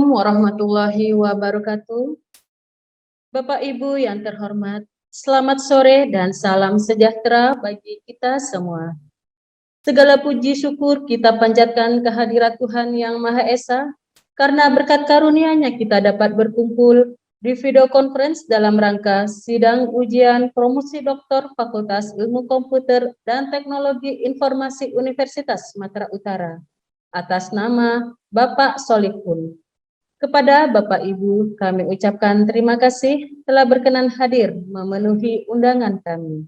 Assalamualaikum warahmatullahi wabarakatuh. Bapak Ibu yang terhormat, selamat sore dan salam sejahtera bagi kita semua. Segala puji syukur kita panjatkan kehadirat Tuhan Yang Maha Esa, karena berkat karunia-Nya kita dapat berkumpul di video conference dalam rangka sidang ujian promosi doktor Fakultas Ilmu Komputer dan Teknologi Informasi Universitas Sumatera Utara atas nama Bapak Solihun. Kepada Bapak Ibu, kami ucapkan terima kasih telah berkenan hadir memenuhi undangan kami.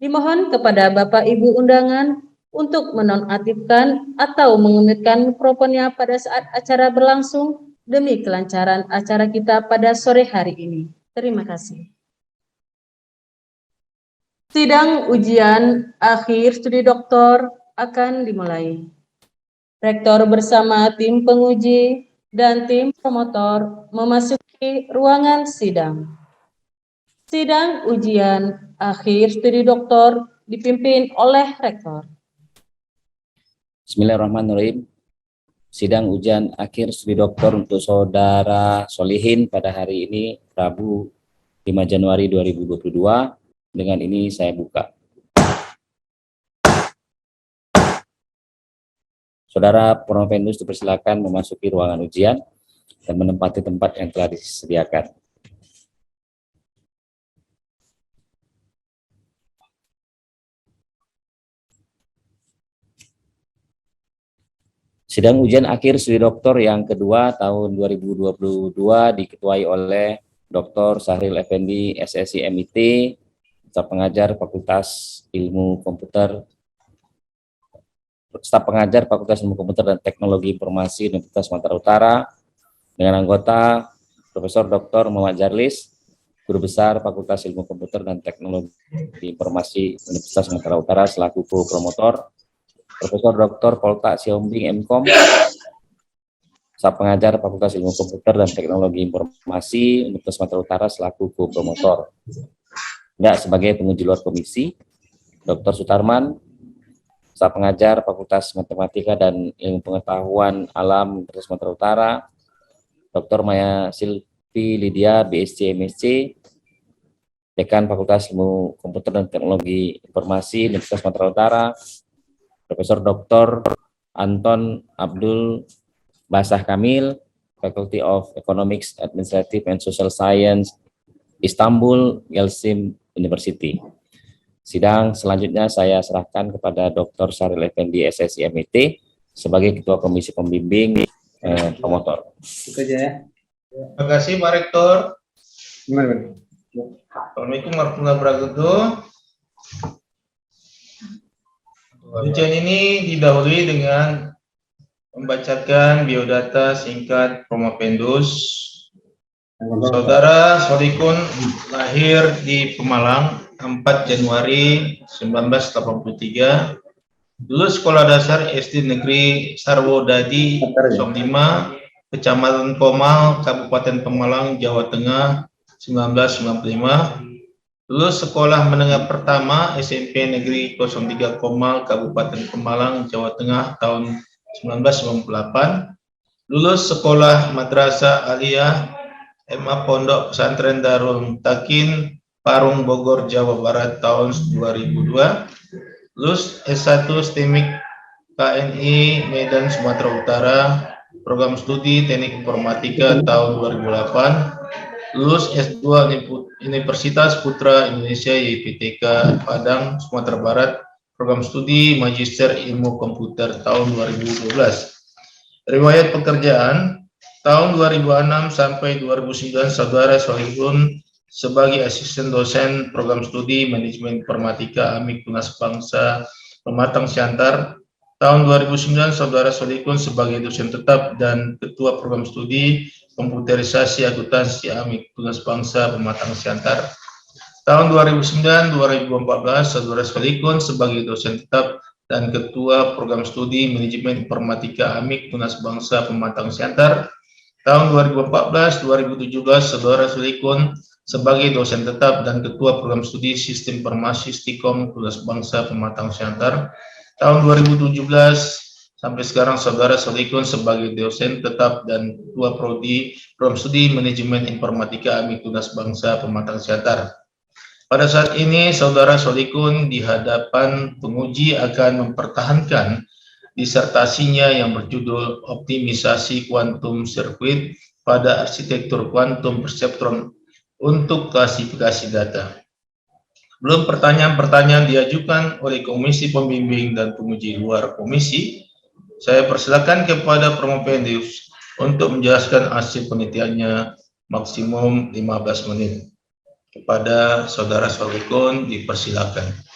Dimohon kepada Bapak Ibu undangan untuk menonaktifkan atau mengemitkan mikrofonnya pada saat acara berlangsung demi kelancaran acara kita pada sore hari ini. Terima kasih. Sidang ujian akhir studi doktor akan dimulai. Rektor bersama tim penguji dan tim promotor memasuki ruangan sidang. Sidang ujian akhir studi doktor dipimpin oleh rektor. Bismillahirrahmanirrahim. Sidang ujian akhir studi doktor untuk Saudara Solihin pada hari ini, Rabu 5 Januari 2022. Dengan ini saya buka. Saudara Promovendus dipersilakan memasuki ruangan ujian dan menempati tempat yang telah disediakan. Sidang ujian akhir studi doktor yang kedua tahun 2022 diketuai oleh Dr. Sahril Effendi, SSI MIT, staf pengajar Fakultas Ilmu Komputer, staf pengajar Fakultas Ilmu Komputer dan Teknologi Informasi Universitas Sumatera Utara, dengan anggota Profesor Dr. Muhammad Jarlis, Guru Besar Fakultas Ilmu Komputer dan Teknologi Informasi Universitas Sumatera Utara selaku promotor, Profesor Dr. Polta Siombing MKom, staf pengajar Fakultas Ilmu Komputer dan Teknologi Informasi Universitas Sumatera Utara selaku promotor. Enggak, sebagai penguji luar komisi, Dr. Sutarman, staf pengajar Fakultas Matematika dan Ilmu Pengetahuan Alam Universitas Sumatera Utara, Dr. Maya Silvi Lydia, BSc MSc, Dekan Fakultas Ilmu Komputer dan Teknologi Informasi Universitas Sumatera Utara, Profesor Dr. Anton Abdul Basah Kamil, Faculty of Economics, Administrative and Social Science, Istanbul Yildirim University. Sidang selanjutnya saya serahkan kepada Dr. Sahril Effendi, SSI MIT, sebagai Ketua Komisi Pembimbing Promotor. Itu aja ya. Terima kasih Pak Rektor. Gimana? Assalamualaikum warahmatullahi wabarakatuh. Ujian ini didahului dengan membacakan biodata singkat Promovendus. Saudara Solihun lahir di Pemalang 4 Januari 1983, lulus sekolah dasar SD Negeri Sarwodadi 05, Kecamatan Komal, Kabupaten Pemalang, Jawa Tengah 1995. Lulus sekolah menengah pertama SMP Negeri 03 Komal, Kabupaten Pemalang, Jawa Tengah tahun 1998. Lulus sekolah Madrasah Aliyah MA Pondok Pesantren Darul Mutakin, Parung, Bogor, Jawa Barat tahun 2002. Lulus S1 STEMIK KNI Medan, Sumatera Utara, program studi Teknik Informatika tahun 2008. Lulus S2 Universitas Putra Indonesia YIPTK Padang, Sumatera Barat, program studi Magister Ilmu Komputer tahun 2012. Riwayat pekerjaan tahun 2006 sampai 2009 Saudara Solihun sebagai asisten dosen program studi Manajemen Informatika AMIK Tunas Bangsa Pematang Siantar. Tahun 2009 Saudara Solihun sebagai dosen tetap dan ketua program studi Komputerisasi Akuntansi AMIK Tunas Bangsa Pematang Siantar. Tahun 2009-2014 Saudara Solihun sebagai dosen tetap dan ketua program studi Manajemen Informatika AMIK Tunas Bangsa Pematang Siantar. Tahun 2014-2017 Saudara Solihun sebagai dosen tetap dan ketua program studi Sistem Informasi Stikom Tunas Bangsa Pematang Siantar. Tahun 2017 Sampai sekarang Saudara Solikun sebagai dosen tetap dan Ketua Prodi Program Studi Manajemen Informatika AMI Tunas Bangsa Pematang Siantar. Pada saat ini Saudara Solikun di hadapan penguji akan mempertahankan disertasinya yang berjudul Optimisasi Kuantum Sirkuit pada Arsitektur Kuantum Perseptron untuk Klasifikasi Data. Belum pertanyaan-pertanyaan diajukan oleh Komisi Pembimbing dan penguji luar komisi, saya persilakan kepada Promopendius untuk menjelaskan hasil penelitiannya maksimum 15 menit. Kepada Saudara Solikun dipersilakan.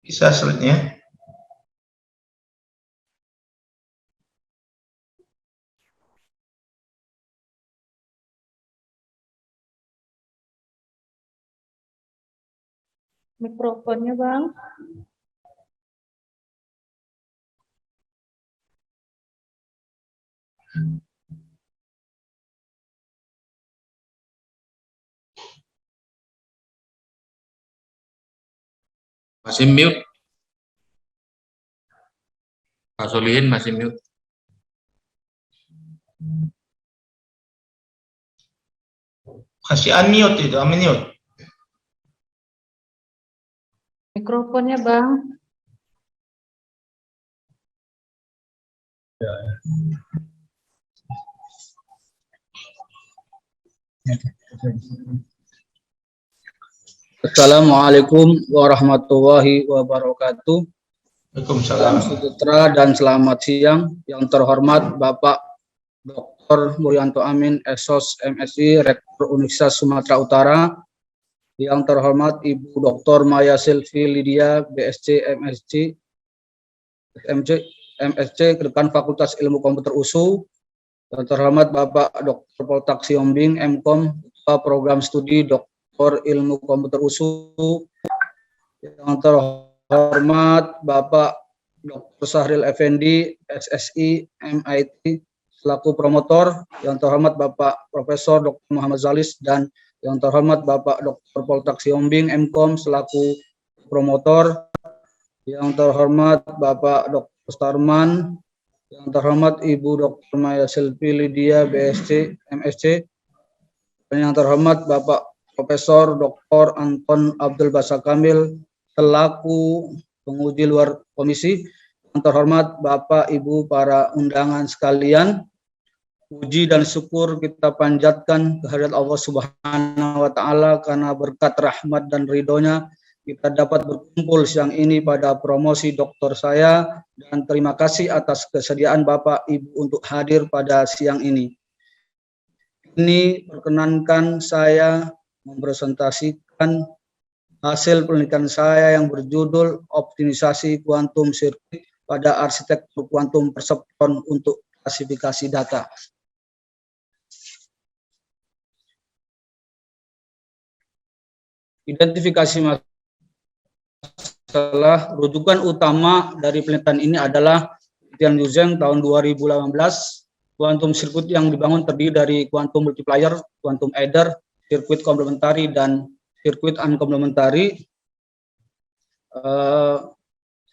Bisa slide-nya. Mikrofonnya, Bang. Masih mute. Pak Solihin masih mute. Masih unmute itu, unmute. Mikrofonnya, Bang. Assalamualaikum warahmatullahi wabarakatuh. Salam Waalaikumsalam. sejahtera dan selamat siang. Yang terhormat Bapak Dr. Muryanto Amin, Esos MSI, Rektor Universitas Sumatera Utara. Yang terhormat Ibu Dr. Maya Silvi Lydia, BSc MSc, Dekan Fakultas Ilmu Komputer USU. Yang terhormat Bapak Dr. Poltak Siombing, MKom, Ketua Program Studi Dr. Ilmu Komputer USU. Yang terhormat Bapak Dr. Sahril Effendi, SSI, MIT, selaku promotor. Yang terhormat Bapak Profesor Dr. Muhammad Zalis, dan yang terhormat Bapak Dr. Poltak Siombing, MKom, selaku promotor. Yang terhormat Bapak Dr. Starman, yang terhormat Ibu Dr. Maya Silvi Lydia, BSc, MSc, dan yang terhormat Bapak Profesor Dr. Anton Abdul Basa Kamil, selaku penguji luar komisi. Yang terhormat Bapak Ibu para undangan sekalian, puji dan syukur kita panjatkan kehadirat Allah Subhanahu wa Ta'ala, karena berkat rahmat dan ridhonya kita dapat berkumpul siang ini pada promosi doktor saya, dan terima kasih atas kesediaan Bapak Ibu untuk hadir pada siang ini. Ini perkenankan saya mempresentasikan hasil penelitian saya yang berjudul Optimisasi Kuantum Sirkuit pada Arsitektur Kuantum Perseptron untuk Klasifikasi Data. Identifikasi masalah rujukan utama dari penelitian ini adalah penelitian Yuzheng tahun 2018. Kuantum sirkuit yang dibangun terdiri dari kuantum multiplier, kuantum adder, sirkuit komplementari, dan sirkuit unkomplementari.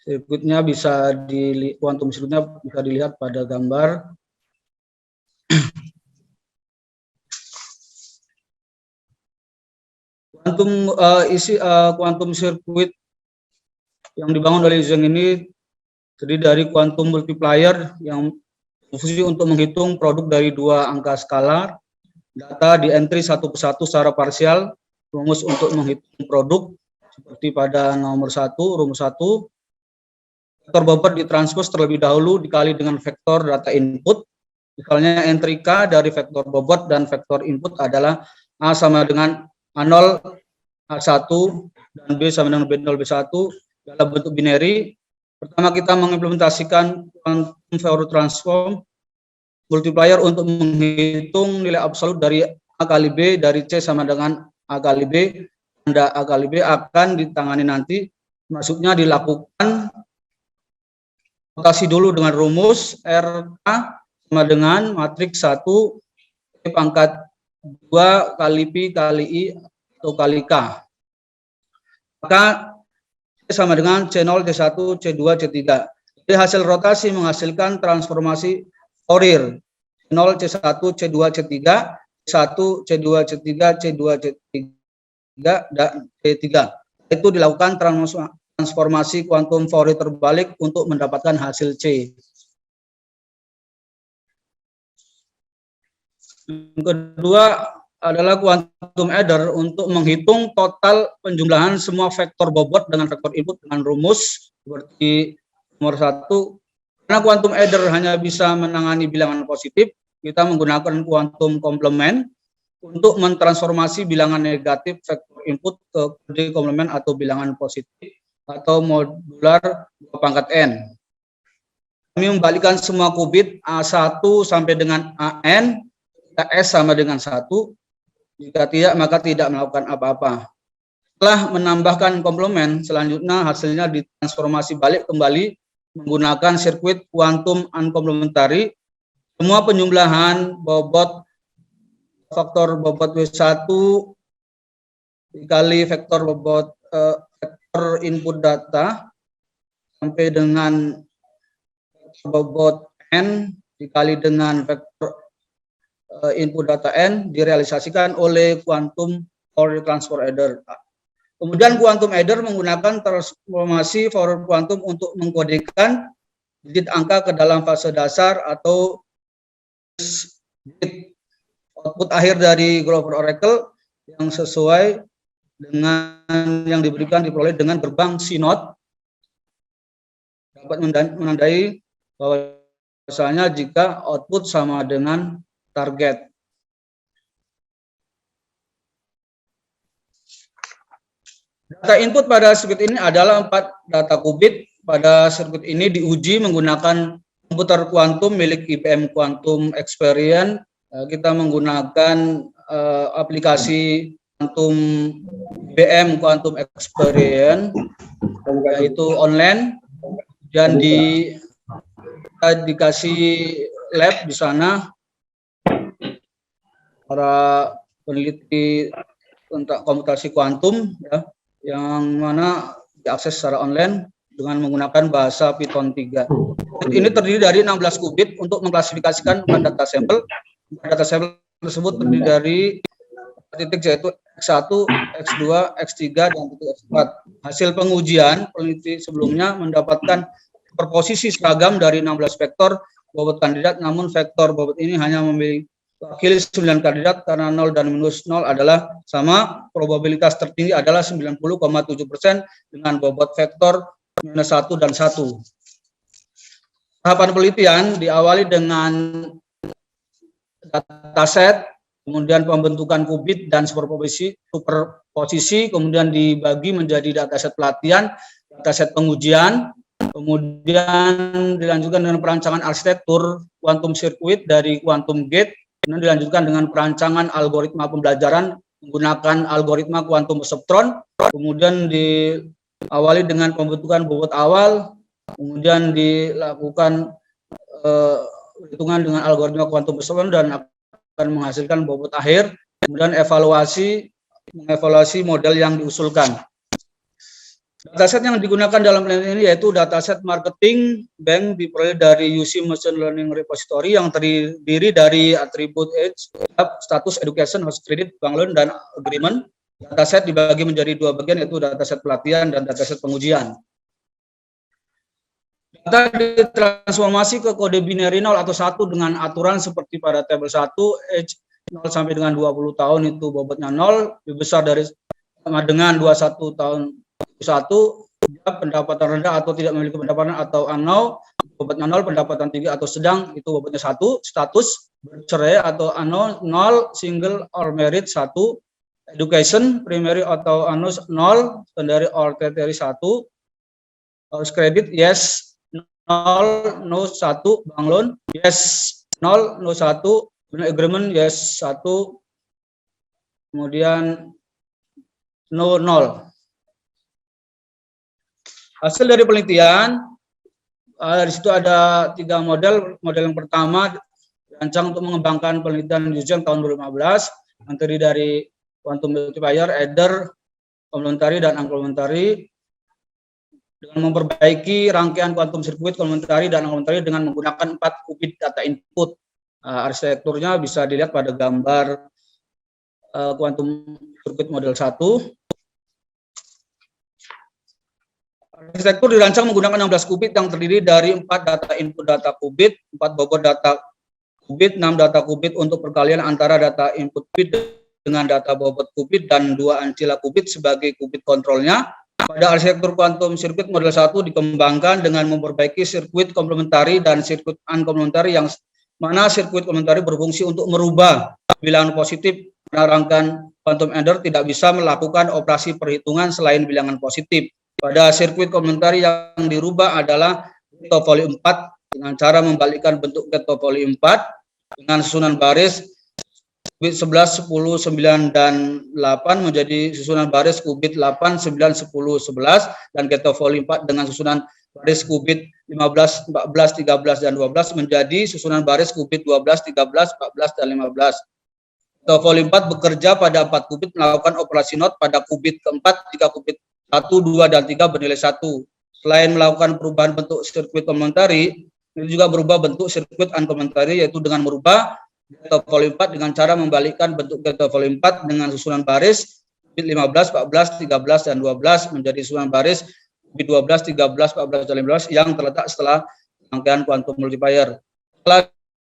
Sirkuitnya kuantum sirkuitnya bisa dilihat pada gambar. Quantum circuit yang dibangun oleh Zheng ini terdiri dari quantum multiplier yang berfungsi untuk menghitung produk dari dua angka skalar, data di entry satu persatu secara parsial, rumus untuk menghitung produk seperti pada nomor 1, rumus 1, vektor bobot ditranspos terlebih dahulu dikali dengan vektor data input. Misalnya entry K dari vektor bobot dan vektor input adalah A sama dengan A0, A1, dan B sama dengan B0, B1 dalam bentuk binary. Pertama kita mengimplementasikan quantum Fourier transform multiplier untuk menghitung nilai absolut dari A kali B dari C sama dengan A kali B. Tanda A kali B akan ditangani nanti, maksudnya dilakukan notasi dulu dengan rumus RK sama dengan matriks 1 P pangkat 2 kali Pi kali I atau kali K. Maka C sama dengan C0, C1, C2, C3. Jadi hasil rotasi menghasilkan transformasi Fourier. C0, C1, C2, C3, C1, C2, C3, C2, C3, dan C3. Itu dilakukan transformasi kuantum Fourier terbalik untuk mendapatkan hasil C. Yang kedua adalah quantum adder untuk menghitung total penjumlahan semua vektor bobot dengan vektor input dengan rumus seperti nomor 1. Karena quantum adder hanya bisa menangani bilangan positif, kita menggunakan quantum complement untuk mentransformasi bilangan negatif vektor input ke kode komplement atau bilangan positif atau modular 2 pangkat n. Kami membalikkan semua qubit A1 sampai dengan AN, S sama dengan 1. Jika tidak, maka tidak melakukan apa-apa. Setelah menambahkan komplement, selanjutnya hasilnya ditransformasi balik kembali menggunakan sirkuit quantum uncomplementary. Semua penjumlahan bobot faktor bobot W1 dikali vektor bobot vektor input data sampai dengan bobot N dikali dengan vektor input data N direalisasikan oleh quantum Fourier transform adder. Kemudian quantum adder menggunakan transformasi Fourier quantum untuk mengkodekan digit angka ke dalam fase dasar atau bit output akhir dari Grover Oracle yang sesuai dengan yang diberikan diperoleh dengan gerbang CNOT dapat menandai bahwa misalnya jika output sama dengan target. Data input pada sirkuit ini adalah 4 data qubit. Pada sirkuit ini diuji menggunakan komputer kuantum milik IBM Quantum Experience. Kita menggunakan aplikasi Quantum IBM Quantum Experience, yaitu online, dan dikasih lab di sana. Para peneliti tentang komputasi kuantum ya, yang mana diakses secara online dengan menggunakan bahasa Python 3. Ini terdiri dari 16 qubit untuk mengklasifikasikan data sampel. Data sampel tersebut terdiri dari titik yaitu X1, X2, X3, dan titik X4. Hasil pengujian peneliti sebelumnya mendapatkan superposisi seragam dari 16 vektor bobot kandidat, namun vektor bobot ini hanya memiliki wakil 9 kandidat karena 0 dan minus 0 adalah sama. Probabilitas tertinggi adalah 90,7% dengan bobot vektor minus 1 dan 1. Tahapan penelitian diawali dengan dataset, kemudian pembentukan qubit dan superposisi, kemudian dibagi menjadi dataset pelatihan, dataset pengujian, kemudian dilanjutkan dengan perancangan arsitektur quantum circuit dari quantum gate. Kemudian dilanjutkan dengan perancangan algoritma pembelajaran menggunakan algoritma quantum perceptron. Kemudian diawali dengan pembentukan bobot awal, kemudian dilakukan hitungan dengan algoritma quantum perceptron dan akan menghasilkan bobot akhir. Kemudian mengevaluasi model yang diusulkan. Dataset yang digunakan dalam penelitian ini yaitu dataset marketing bank diperoleh dari UC Machine Learning Repository yang terdiri dari atribut age, status education, host credit, bank loan, dan agreement. Dataset dibagi menjadi dua bagian, yaitu dataset pelatihan dan dataset pengujian. Data ditransformasi ke kode binary 0 atau 1 dengan aturan seperti pada tabel 1, age 0 sampai dengan 20 tahun itu bobotnya 0, lebih besar dari sama dengan 21 tahun 1, pendapatan rendah atau tidak memiliki pendapatan atau unknown, bobotnya 0, pendapatan tinggi atau sedang itu bobotnya 1, status bercerai atau unknown 0, single or married 1, education primary atau unknown 0, secondary or tertiary 1, harus kredit yes 0, no 1, bank loan yes 0, no 1, agreement yes 1, kemudian no 0. Hasil dari penelitian, di situ ada 3 model. Model yang pertama dirancang untuk mengembangkan penelitian Yuzheng tahun 2015, yang terdiri dari quantum multiplier, adder, komplementari, dan unkomplementari, dengan memperbaiki rangkaian quantum circuit komplementari dan unkomplementari dengan menggunakan 4 qubit data input. Arsitekturnya bisa dilihat pada gambar quantum circuit model 1. Arsitektur dirancang menggunakan 16 qubit yang terdiri dari 4 data input data qubit, 4 bobot data qubit, 6 data qubit untuk perkalian antara data input qubit dengan data bobot qubit, dan 2 ancila qubit sebagai qubit kontrolnya. Pada arsitektur quantum circuit model 1 dikembangkan dengan memperbaiki sirkuit komplementari dan sirkuit unkomplementari, yang mana sirkuit komplementari berfungsi untuk merubah bilangan positif karena rangkaian quantum adder tidak bisa melakukan operasi perhitungan selain bilangan positif. Pada sirkuit komplementari yang dirubah adalah gate topologi 4 dengan cara membalikkan bentuk gate topologi 4 dengan susunan baris qubit 11, 10, 9, dan 8 menjadi susunan baris qubit 8, 9, 10, 11, dan gate topologi 4 dengan susunan baris qubit 15, 14, 13, dan 12 menjadi susunan baris qubit 12, 13, 14, dan 15. Topologi 4 bekerja pada 4 qubit melakukan operasi not pada qubit keempat jika qubit 1, 2, dan 3 bernilai 1. Selain melakukan perubahan bentuk sirkuit komplementari, ini juga berubah bentuk sirkuit unkomplementari, yaitu dengan merubah gate topologi 4 dengan cara membalikkan bentuk gate topologi 4 dengan susunan baris qubit 15, 14, 13, dan 12 menjadi susunan baris qubit 12, 13, 14, dan 15 yang terletak setelah rangkaian quantum multiplier. Setelah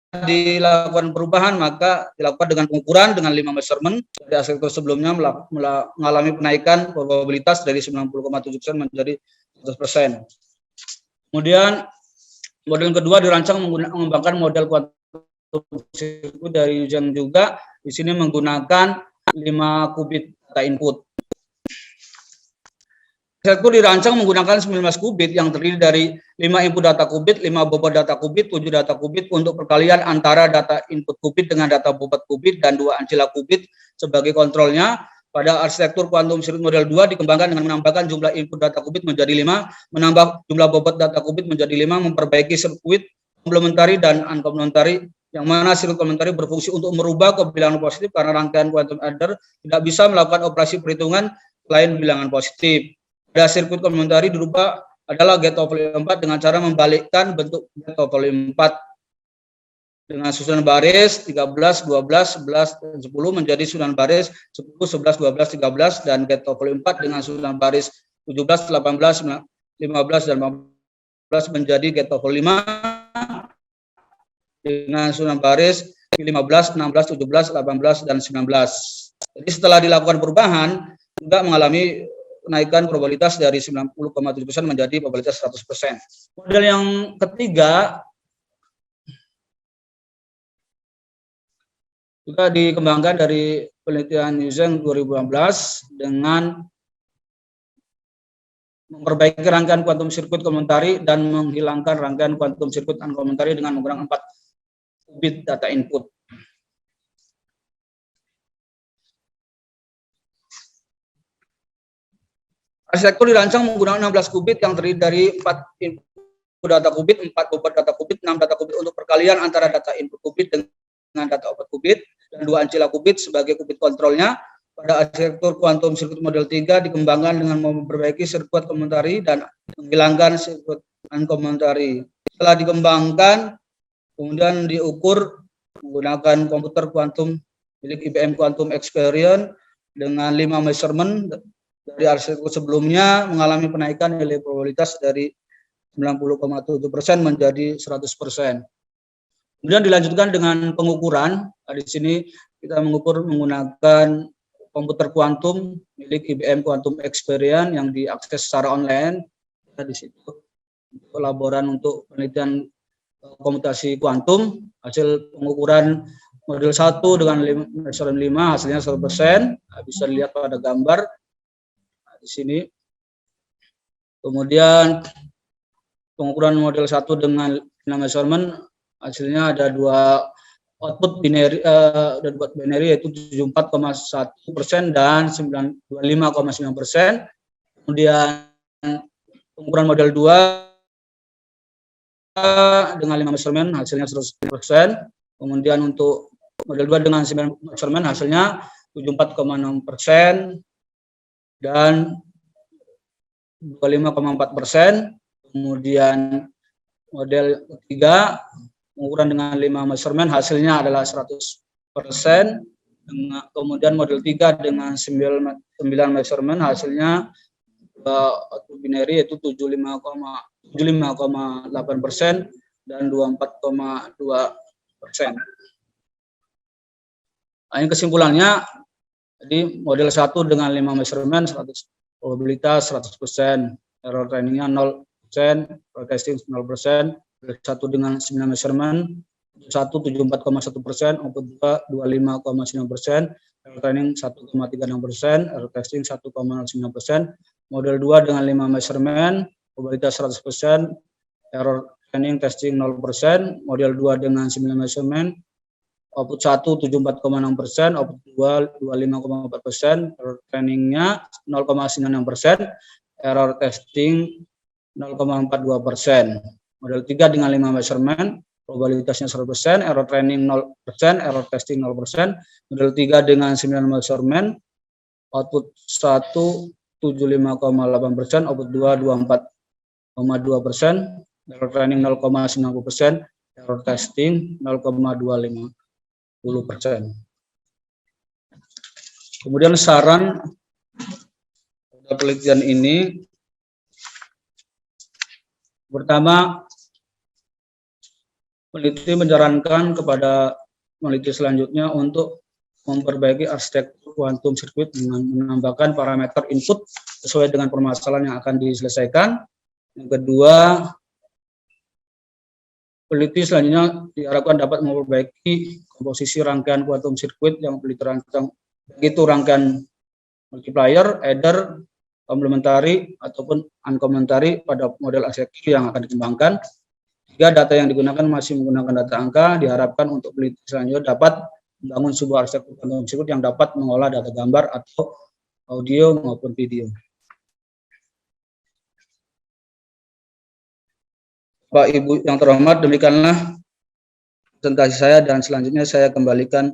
dilakukan perubahan, maka dilakukan dengan pengukuran dengan 5 measurement. Dari arsitektur sebelumnya mengalami penaikan probabilitas dari 90,7% menjadi 100%. Kemudian model kedua dirancang mengembangkan model quantum circuit dari Yuzheng juga. Di sini menggunakan 5 qubit data input. Arsitektur dirancang menggunakan 19 qubit yang terdiri dari 5 input data qubit, 5 bobot data qubit, 7 data qubit untuk perkalian antara data input qubit dengan data bobot qubit, dan 2 ancila qubit sebagai kontrolnya. Pada arsitektur quantum circuit model 2 dikembangkan dengan menambahkan jumlah input data qubit menjadi 5, menambah jumlah bobot data qubit menjadi 5, memperbaiki sirkuit komplementari dan unkomplementari, yang mana sirkuit komplementari berfungsi untuk merubah ke bilangan positif karena rangkaian quantum adder tidak bisa melakukan operasi perhitungan selain bilangan positif. Pada sirkuit komplementari dirubah adalah gate topologi 4 dengan cara membalikkan bentuk gate topologi 4 dengan susunan baris 13, 12, 11, dan 10 menjadi susunan baris 10, 11, 12, 13, dan gate topologi 4 dengan susunan baris 17, 18, 15, dan 15 menjadi gate topologi 5 dengan susunan baris 15, 16, 17, 18, dan 19. Jadi setelah dilakukan perubahan juga mengalami kenaikan probabilitas dari 90,7% menjadi probabilitas 100%. Model yang ketiga juga dikembangkan dari penelitian Yuzheng 2016 dengan memperbaiki rangkaian quantum circuit komplementari dan menghilangkan rangkaian quantum circuit unkomplementari dengan menggunakan 4 qubit data input. Arsitektur dirancang menggunakan 16 qubit yang terdiri dari 4 input data qubit, 4 bobot data qubit, 6 data qubit untuk perkalian antara data input qubit dengan data output qubit, dan 2 ancila qubit sebagai qubit kontrolnya. Pada arsitektur quantum circuit model 3 dikembangkan dengan memperbaiki sirkuit komplementari dan menghilangkan sirkuit unkomplementari. Setelah dikembangkan, kemudian diukur menggunakan komputer kuantum milik IBM Quantum Experience dengan 5 measurement dari arsitektur sebelumnya mengalami kenaikan nilai probabilitas dari 90,7% menjadi 100%. Kemudian dilanjutkan dengan pengukuran. Di sini kita mengukur menggunakan komputer kuantum milik IBM Quantum Experience yang diakses secara online. Di situ laboran untuk penelitian komputasi kuantum. Hasil pengukuran model 1 dengan measurement 5 hasilnya 100%. Bisa dilihat pada gambar di sini. Kemudian pengukuran model 1 dengan measurement hasilnya ada dua output binary, yaitu 74,1% dan 25,9%. Kemudian pengukuran model 2 dengan 5 measurement hasilnya 100%. Kemudian untuk model 2 dengan 9 measurement hasilnya 74,6% dan 25,4%. Kemudian model ketiga pengukuran dengan 5 measurement hasilnya adalah 100%. Kemudian model 3 dengan 9 measurement hasilnya binary yaitu 75,8% dan 24,2%. Ini kesimpulannya, jadi model 1 dengan 5 measurement 100 probabilitas 100%, error trainingnya 0%, error testing 0%. 1 dengan 9 measurement, 1 74,1%, output 2 25,9%, error training 1,36%, error testing 1,09%, model 2 dengan 5 measurement, probabilitas 100%, error training testing 0%, model 2 dengan 9 measurement, output 1 74,6%, output 2 25,4%, error trainingnya 0,96%, error testing 0,42%. Model 3 dengan 5 measurement, probabilitasnya 100%, error training 0%, error testing 0%. Model 3 dengan 9 measurement, output 1 75,8%, output 2 24,2%, error training 0,90%, error testing 0,250%. Kemudian saran pada penelitian ini, pertama, peneliti menyarankan kepada peneliti selanjutnya untuk memperbaiki arsitektur quantum circuit dengan menambahkan parameter input sesuai dengan permasalahan yang akan diselesaikan. Yang kedua, peneliti selanjutnya diharapkan dapat memperbaiki komposisi rangkaian quantum circuit yang terancam, begitu rangkaian multiplier, adder, komplementari ataupun unkomplementari pada model arsitektur yang akan dikembangkan. Jika data yang digunakan masih menggunakan data angka, diharapkan untuk peneliti selanjutnya dapat membangun sebuah arsitektur quantum circuit yang dapat mengolah data gambar atau audio maupun video. Bapak Ibu yang terhormat, demikianlah presentasi saya dan selanjutnya saya kembalikan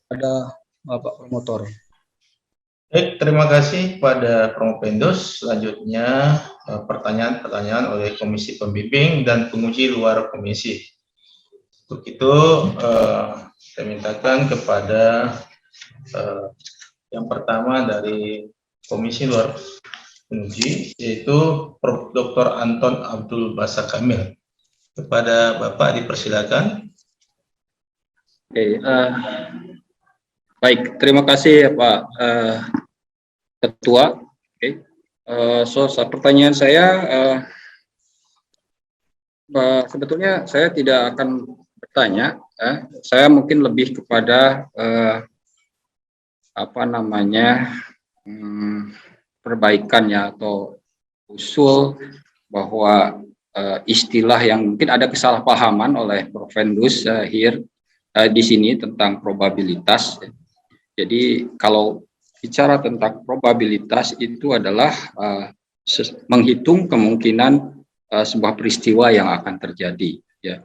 pada Bapak Promotor. Baik, terima kasih pada Promopendus. Selanjutnya pertanyaan-pertanyaan oleh Komisi Pembimbing dan penguji luar komisi. Untuk itu saya mintakan kepada yang pertama dari Komisi luar penguji, yaitu Prof. Dr. Anton Abdul Basa Kamil. Kepada Bapak dipersilakan. Oke, baik, terima kasih Pak Ketua. Oke, pertanyaan saya sebetulnya saya tidak akan bertanya. Saya mungkin lebih kepada perbaikannya atau usul bahwa istilah yang mungkin ada kesalahpahaman oleh Prof. Fendus di sini tentang probabilitas. Jadi kalau bicara tentang probabilitas itu adalah menghitung kemungkinan sebuah peristiwa yang akan terjadi. Ya.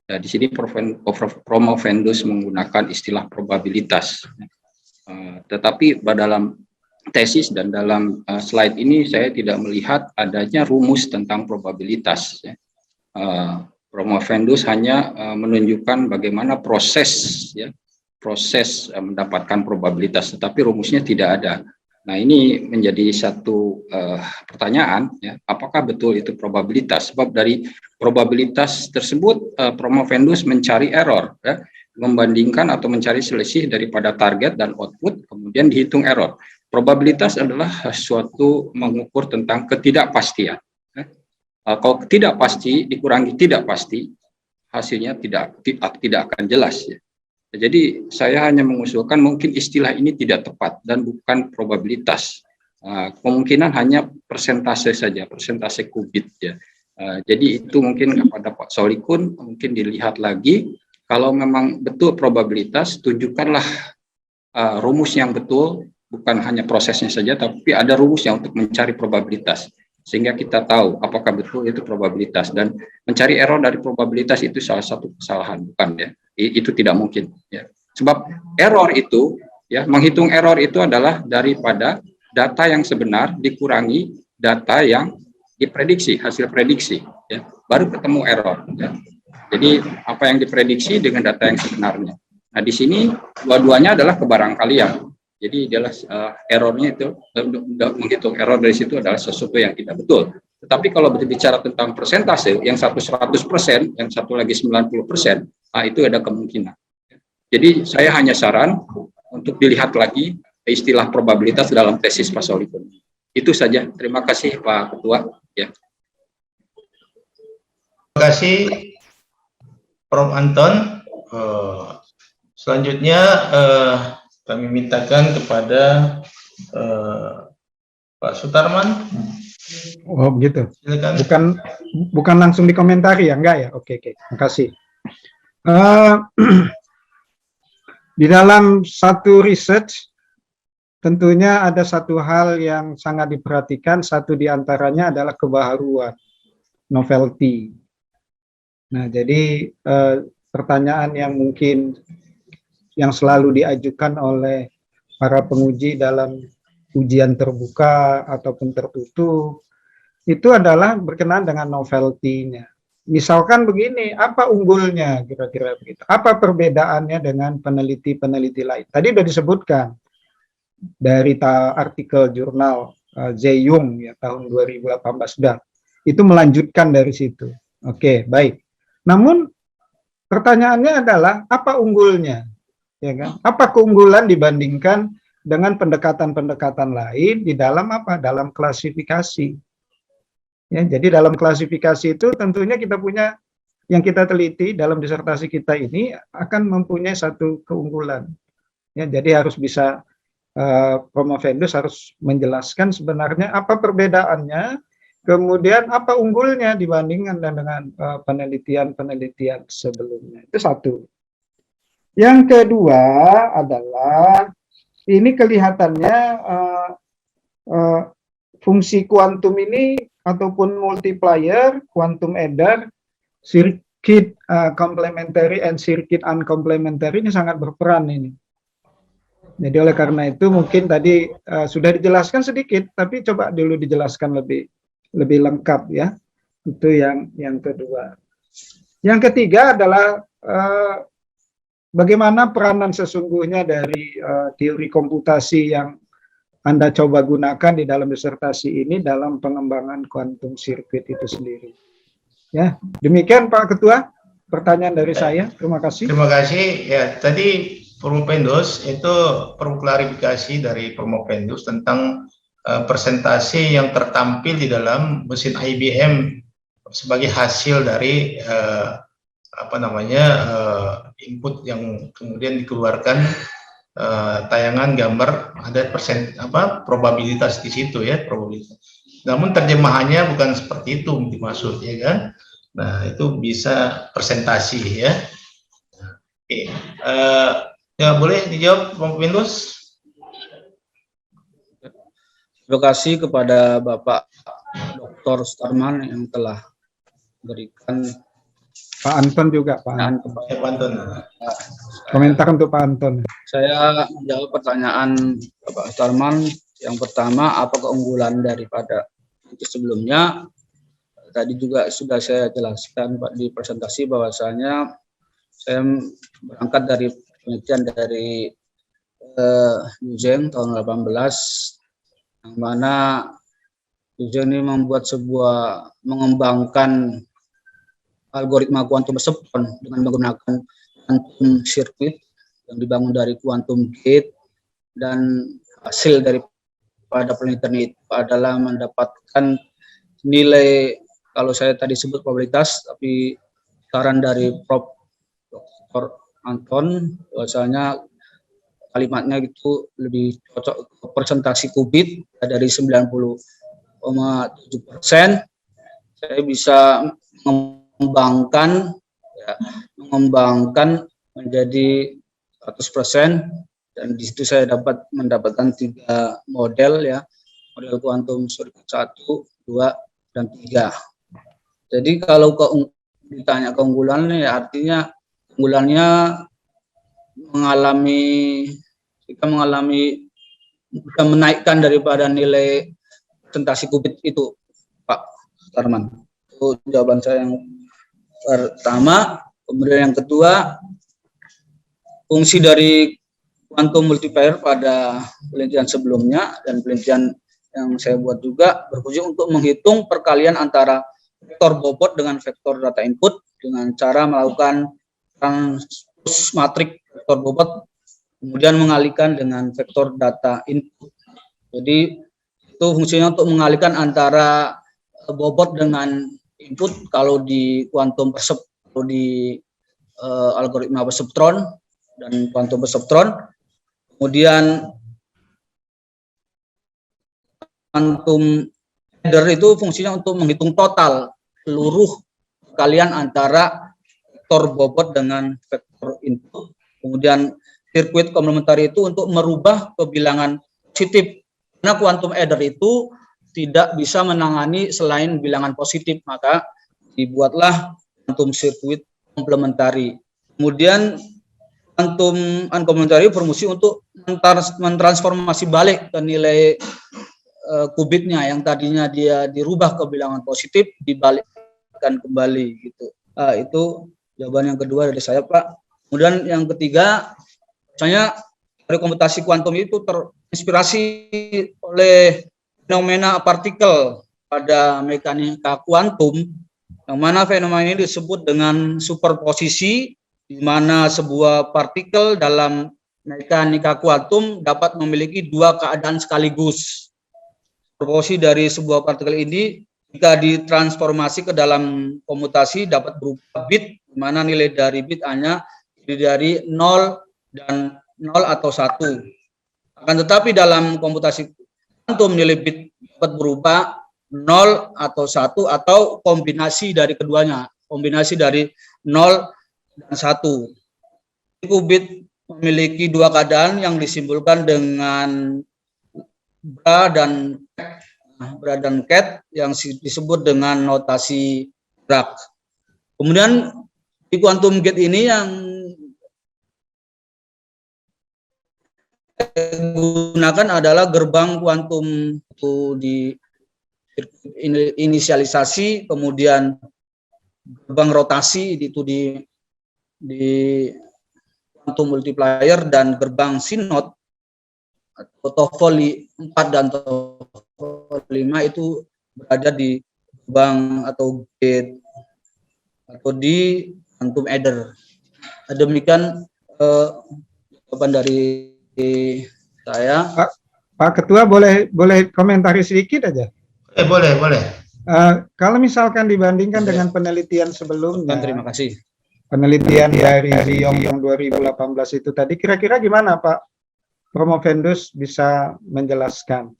Nah, di sini Prof. Fendus menggunakan istilah probabilitas. Tetapi dalam tesis dan dalam slide ini saya tidak melihat adanya rumus tentang probabilitas. Prof. Fendus hanya menunjukkan bagaimana proses proses mendapatkan probabilitas, tetapi rumusnya tidak ada. Nah, ini menjadi satu pertanyaan, ya, apakah betul itu probabilitas? Sebab dari probabilitas tersebut Promovendus mencari error, ya, membandingkan atau mencari selisih daripada target dan output, kemudian dihitung error. Probabilitas adalah suatu mengukur tentang ketidakpastian. Ya. Kalau tidak pasti dikurangi tidak pasti, hasilnya tidak akan jelas. Ya. Jadi saya hanya mengusulkan mungkin istilah ini tidak tepat dan bukan probabilitas. Kemungkinan hanya persentase saja, persentase qubit, ya. Jadi itu mungkin kepada Pak Solikun mungkin dilihat lagi. Kalau memang betul probabilitas, tunjukkanlah rumus yang betul, bukan hanya prosesnya saja, tapi ada rumusnya untuk mencari probabilitas. Sehingga kita tahu apakah betul itu probabilitas, dan mencari error dari probabilitas itu salah satu kesalahan, bukan, ya. Itu tidak mungkin, ya. Sebab error itu, ya, menghitung error itu adalah daripada data yang sebenar dikurangi data yang diprediksi, hasil prediksi, ya, baru ketemu error, ya. Jadi apa yang diprediksi dengan data yang sebenarnya. Nah, di sini dua-duanya adalah kebarangkalian. Jadi adalah errornya itu, menghitung error dari situ adalah sesuatu yang tidak betul. Tetapi kalau berbicara tentang persentase, yang satu 100%, yang satu lagi 90%, nah itu ada kemungkinan. Jadi saya hanya saran untuk dilihat lagi istilah probabilitas dalam tesis Pak Solikun. Itu saja. Terima kasih Pak Ketua. Ya. Terima kasih Prof. Anton. Selanjutnya kami mintakan kepada Pak Sutarman. Oh begitu. Silakan. Bukan langsung dikomentari ya, enggak ya? Oke. Terima kasih. Di dalam satu research tentunya ada satu hal yang sangat diperhatikan. Satu diantaranya adalah kebaharuan, novelty. Nah, jadi pertanyaan yang mungkin yang selalu diajukan oleh para penguji dalam ujian terbuka ataupun tertutup, itu adalah berkenaan dengan novelty-nya. Misalkan begini, apa unggulnya kira-kira begitu? Apa perbedaannya dengan peneliti-peneliti lain? Tadi sudah disebutkan dari artikel jurnal Zeyung ya tahun 2018 sudah. Itu melanjutkan dari situ. Oke, baik. Namun pertanyaannya adalah apa unggulnya? Ya kan? Apa keunggulan dibandingkan dengan pendekatan-pendekatan lain di dalam apa? Dalam klasifikasi. Ya, jadi dalam klasifikasi itu tentunya kita punya, yang kita teliti dalam disertasi kita ini akan mempunyai satu keunggulan. Ya, jadi harus bisa Promovendus harus menjelaskan sebenarnya apa perbedaannya, kemudian apa unggulnya dibandingkan dengan penelitian-penelitian sebelumnya. Itu satu. Yang kedua adalah ini kelihatannya fungsi kuantum ini ataupun multiplier, quantum adder, circuit complementary and circuit uncomplementary ini sangat berperan ini. Jadi oleh karena itu mungkin tadi sudah dijelaskan sedikit, tapi coba dulu dijelaskan lebih lengkap ya. Itu yang kedua. Yang ketiga adalah bagaimana peranan sesungguhnya dari teori komputasi yang Anda coba gunakan di dalam disertasi ini dalam pengembangan quantum circuit itu sendiri. Ya, demikian Pak Ketua, pertanyaan dari saya. Terima kasih. Terima kasih. Ya, tadi Promovendus itu perlu klarifikasi dari Promovendus tentang persentase yang tertampil di dalam mesin IBM sebagai hasil dari input yang kemudian dikeluarkan tayangan gambar, ada probabilitas di situ ya, probabilitas. Namun terjemahannya bukan seperti itu dimaksud ya kan. Nah, itu bisa presentasi ya. Oke. Ya, boleh dijawab Promovendus. Terima kasih kepada Bapak Dr. Sutarman yang telah berikan Pak Anton juga, Pak Anton. Ya, Pak Anton. Komentar untuk Pak Anton. Saya menjawab pertanyaan Bapak Sutarman. Yang pertama, apa keunggulan daripada itu sebelumnya? Tadi juga sudah saya jelaskan Pak di presentasi bahwasanya saya berangkat dari penelitian dari Yuzheng tahun 18, yang mana Yuzheng ini mengembangkan algoritma quantum perceptron dengan menggunakan quantum circuit yang dibangun dari quantum gate, dan hasil daripada penelitian itu adalah mendapatkan nilai, kalau saya tadi sebut probabilitas, tapi saran dari Prof. Dr. Anton bahwasanya kalimatnya itu lebih cocok ke presentasi qubit dari 90,7%. Saya bisa mengembangkan menjadi 100%, dan di situ saya mendapatkan 3 model ya, model kuantum circuit 1, 2, dan 3. Jadi kalau ditanya keunggulannya, ya artinya keunggulannya kita menaikkan daripada nilai presentasi qubit itu, Pak Tarman. Itu jawaban saya yang pertama. Kemudian yang kedua, fungsi dari quantum multiplier pada penelitian sebelumnya dan penelitian yang saya buat juga berfungsi untuk menghitung perkalian antara vektor bobot dengan vektor data input dengan cara melakukan transpose matrik vektor bobot kemudian mengalihkan dengan vektor data input. Jadi itu fungsinya untuk mengalihkan antara bobot dengan input kalau di quantum perceptron, di algoritma perceptron dan quantum perceptron. Kemudian quantum adder itu fungsinya untuk menghitung total seluruh perkalian antara vektor bobot dengan vektor input. Kemudian sirkuit komplementari itu untuk merubah kebilangan positif, karena quantum adder itu tidak bisa menangani selain bilangan positif, maka dibuatlah quantum sirkuit komplementari. Kemudian quantum uncomplementary berfungsi untuk mentransformasi balik ke nilai qubitnya yang tadinya dia dirubah ke bilangan positif, dibalikkan kembali gitu. Itu jawaban yang kedua dari saya, Pak. Kemudian yang ketiga, misalnya dari komputasi kuantum itu terinspirasi oleh fenomena partikel pada mekanika kuantum, yang mana fenomena ini disebut dengan superposisi, di mana sebuah partikel dalam mekanika kuantum dapat memiliki 2 keadaan sekaligus. Superposisi dari sebuah partikel ini jika ditransformasi ke dalam komutasi dapat berupa bit, di mana nilai dari bit hanya dari 0 dan 0 atau 1. Akan tetapi dalam komputasi kuantum nilai bit dapat berupa 0 atau 1 atau kombinasi dari keduanya, kombinasi dari 0 dan 1. Qubit memiliki 2 keadaan yang disimbolkan dengan bra dan cat yang disebut dengan notasi Bragg. Kemudian di quantum gate ini yang gunakan adalah gerbang kuantum itu di inisialisasi, kemudian gerbang rotasi itu di quantum multiplier, dan gerbang synod atau TOEFL 4 dan TOEFL 5 itu berada di gerbang atau gate atau di quantum adder. Demikian jawaban dari saya. Pak Ketua, boleh komentari sedikit aja? Boleh. Kalau misalkan dibandingkan dengan penelitian sebelumnya, Terima kasih. Penelitian dari Ziong yang 2018 itu tadi, kira-kira gimana Pak Promovendus bisa menjelaskan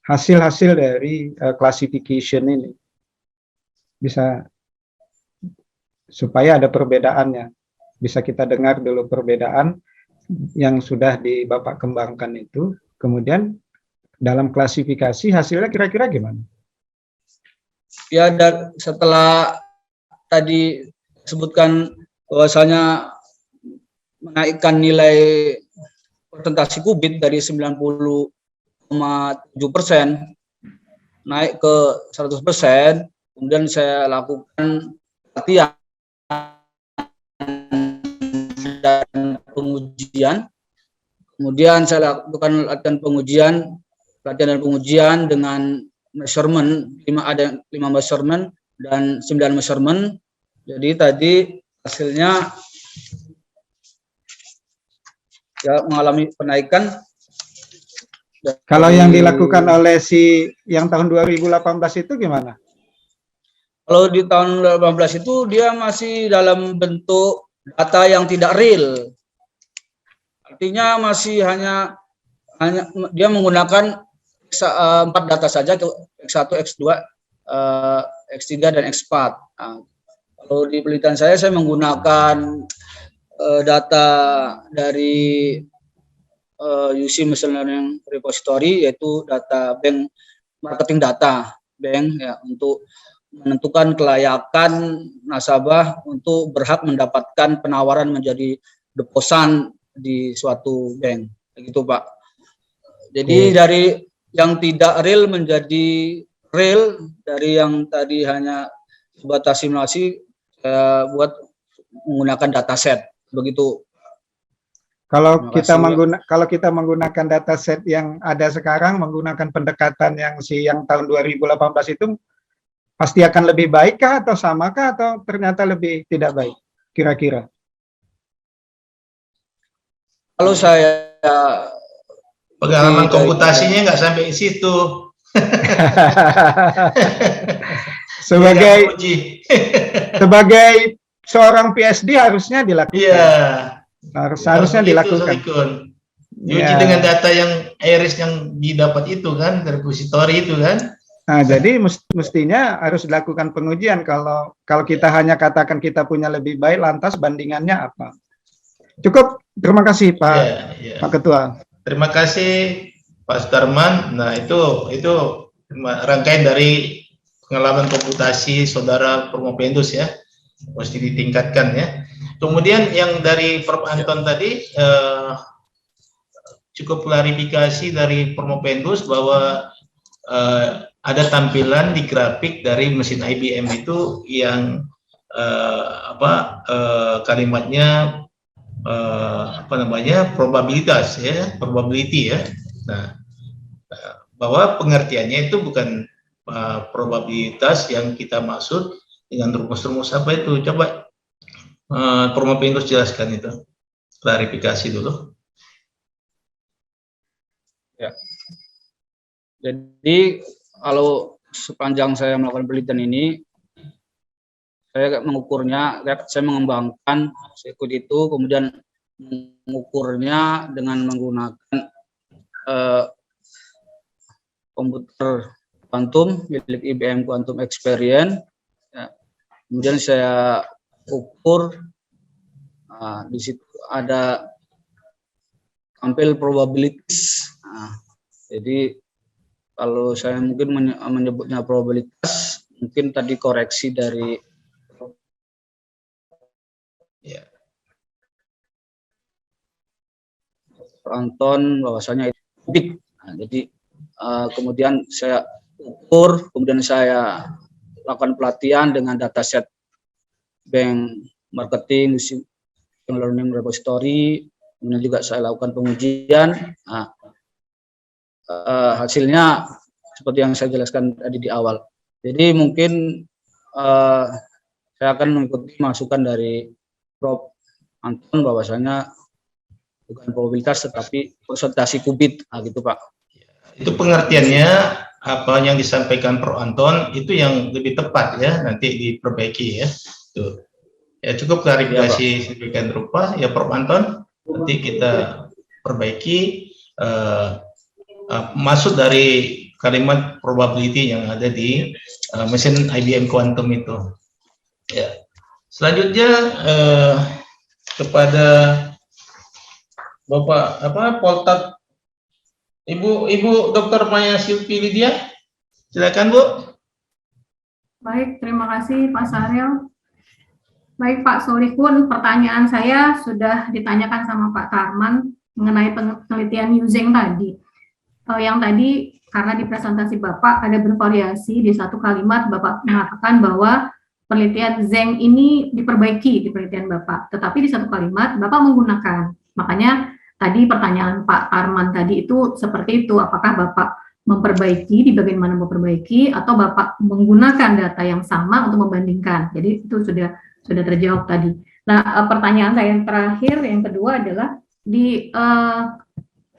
hasil-hasil dari classification ini? Bisa, supaya ada perbedaannya. Bisa kita dengar dulu perbedaan yang sudah di Bapak kembangkan itu, kemudian dalam klasifikasi hasilnya kira-kira gimana? Ya, dan setelah tadi sebutkan bahwasanya menaikkan nilai presentasi qubit dari 90,7% naik ke 100%, kemudian saya lakukan latihan pengujian. Kemudian saya lakukan latihan dan pengujian dengan measurement, ada 5 measurement dan 9 measurement. Jadi tadi hasilnya ya mengalami penaikan. Kalau yang dilakukan oleh yang tahun 2018 itu gimana? Kalau di tahun 2018 itu dia masih dalam bentuk data yang tidak real. Artinya masih hanya dia menggunakan 4 data saja, X1, X2, X3 dan X4. Nah, kalau di penelitian saya menggunakan data dari UC Machine Learning Repository, yaitu data bank marketing data bank ya, untuk menentukan kelayakan nasabah untuk berhak mendapatkan penawaran menjadi deposan di suatu bank, begitu Pak. Jadi dari yang tidak real menjadi real, dari yang tadi hanya sebatas simulasi buat menggunakan dataset, begitu. Kalau kita menggunakan dataset yang ada sekarang, menggunakan pendekatan yang tahun 2018 itu pasti akan lebih baik kah atau samakah atau ternyata lebih tidak baik kira-kira? Kalau saya pengalaman komputasinya nggak sampai situ. sebagai seorang PhD harusnya dilakukan. Iya. Harusnya dilakukan. Diuji dengan data yang iris yang didapat itu kan, dari repository itu kan. Nah, jadi mestinya harus dilakukan pengujian. Kalau kita hanya katakan kita punya lebih baik, lantas bandingannya apa? Cukup, terima kasih Pak, Pak Ketua. Terima kasih Pak Sutarman. Nah, itu rangkaian dari pengalaman komputasi Saudara Promopendus ya, mesti ditingkatkan ya. Kemudian yang dari Prof. Anton tadi cukup klarifikasi dari Promopendus bahwa ada tampilan di grafik dari mesin IBM itu yang kalimatnya probabilitas ya, probability ya. Nah, bahwa pengertiannya itu bukan probabilitas yang kita maksud dengan rumus-rumus apa itu. Coba Promopendus jelaskan itu, klarifikasi dulu. Ya. Jadi kalau sepanjang saya melakukan penelitian ini, saya mengukurnya, saya mengembangkan sirkuit itu, kemudian mengukurnya dengan menggunakan komputer kuantum milik IBM Quantum Experience. Ya. Kemudian saya ukur, di situ ada tampil probabilities. Jadi kalau saya mungkin menyebutnya probabilitas, mungkin tadi koreksi dari Anton bahwasanya itu kubik. Nah, jadi kemudian saya ukur, kemudian saya lakukan pelatihan dengan dataset bank marketing, learning repository, kemudian juga saya lakukan pengujian. Nah, hasilnya seperti yang saya jelaskan tadi di awal. Jadi mungkin saya akan mengikuti masukan dari Prof. Anton bahwasanya bukan probabilitas tetapi persentase qubit, gitu Pak. Itu pengertiannya apa yang disampaikan Prof. Anton itu yang lebih tepat ya, nanti diperbaiki ya. Tuh. Ya cukup klarifikasi sedemikian rupa ya Prof. Anton, nanti kita perbaiki maksud dari kalimat probability yang ada di mesin IBM Quantum itu. Ya. Selanjutnya kepada Bapak Poltak Ibu Dr. Maya Silvi Lydia, silakan Bu. Baik, terima kasih Pak Sahril. Baik Pak Solihun, pertanyaan saya sudah ditanyakan sama Pak Tarman mengenai penelitian using tadi. Yang tadi karena di presentasi Bapak ada bervariasi, di satu kalimat Bapak mengatakan bahwa penelitian Zeng ini diperbaiki di penelitian Bapak, tetapi di satu kalimat Bapak menggunakan. Makanya tadi pertanyaan Pak Arman tadi itu seperti itu, apakah Bapak memperbaiki, di bagian mana memperbaiki, atau Bapak menggunakan data yang sama untuk membandingkan. Jadi itu sudah terjawab tadi. Nah, pertanyaan saya yang terakhir, yang kedua adalah di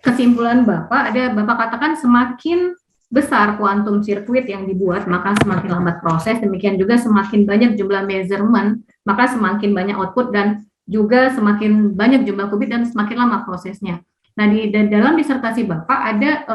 kesimpulan Bapak, Bapak katakan semakin besar kuantum sirkuit yang dibuat, maka semakin lambat proses, demikian juga semakin banyak jumlah measurement, maka semakin banyak output dan juga semakin banyak jumlah qubit dan semakin lama prosesnya. Nah, di dalam disertasi Bapak ada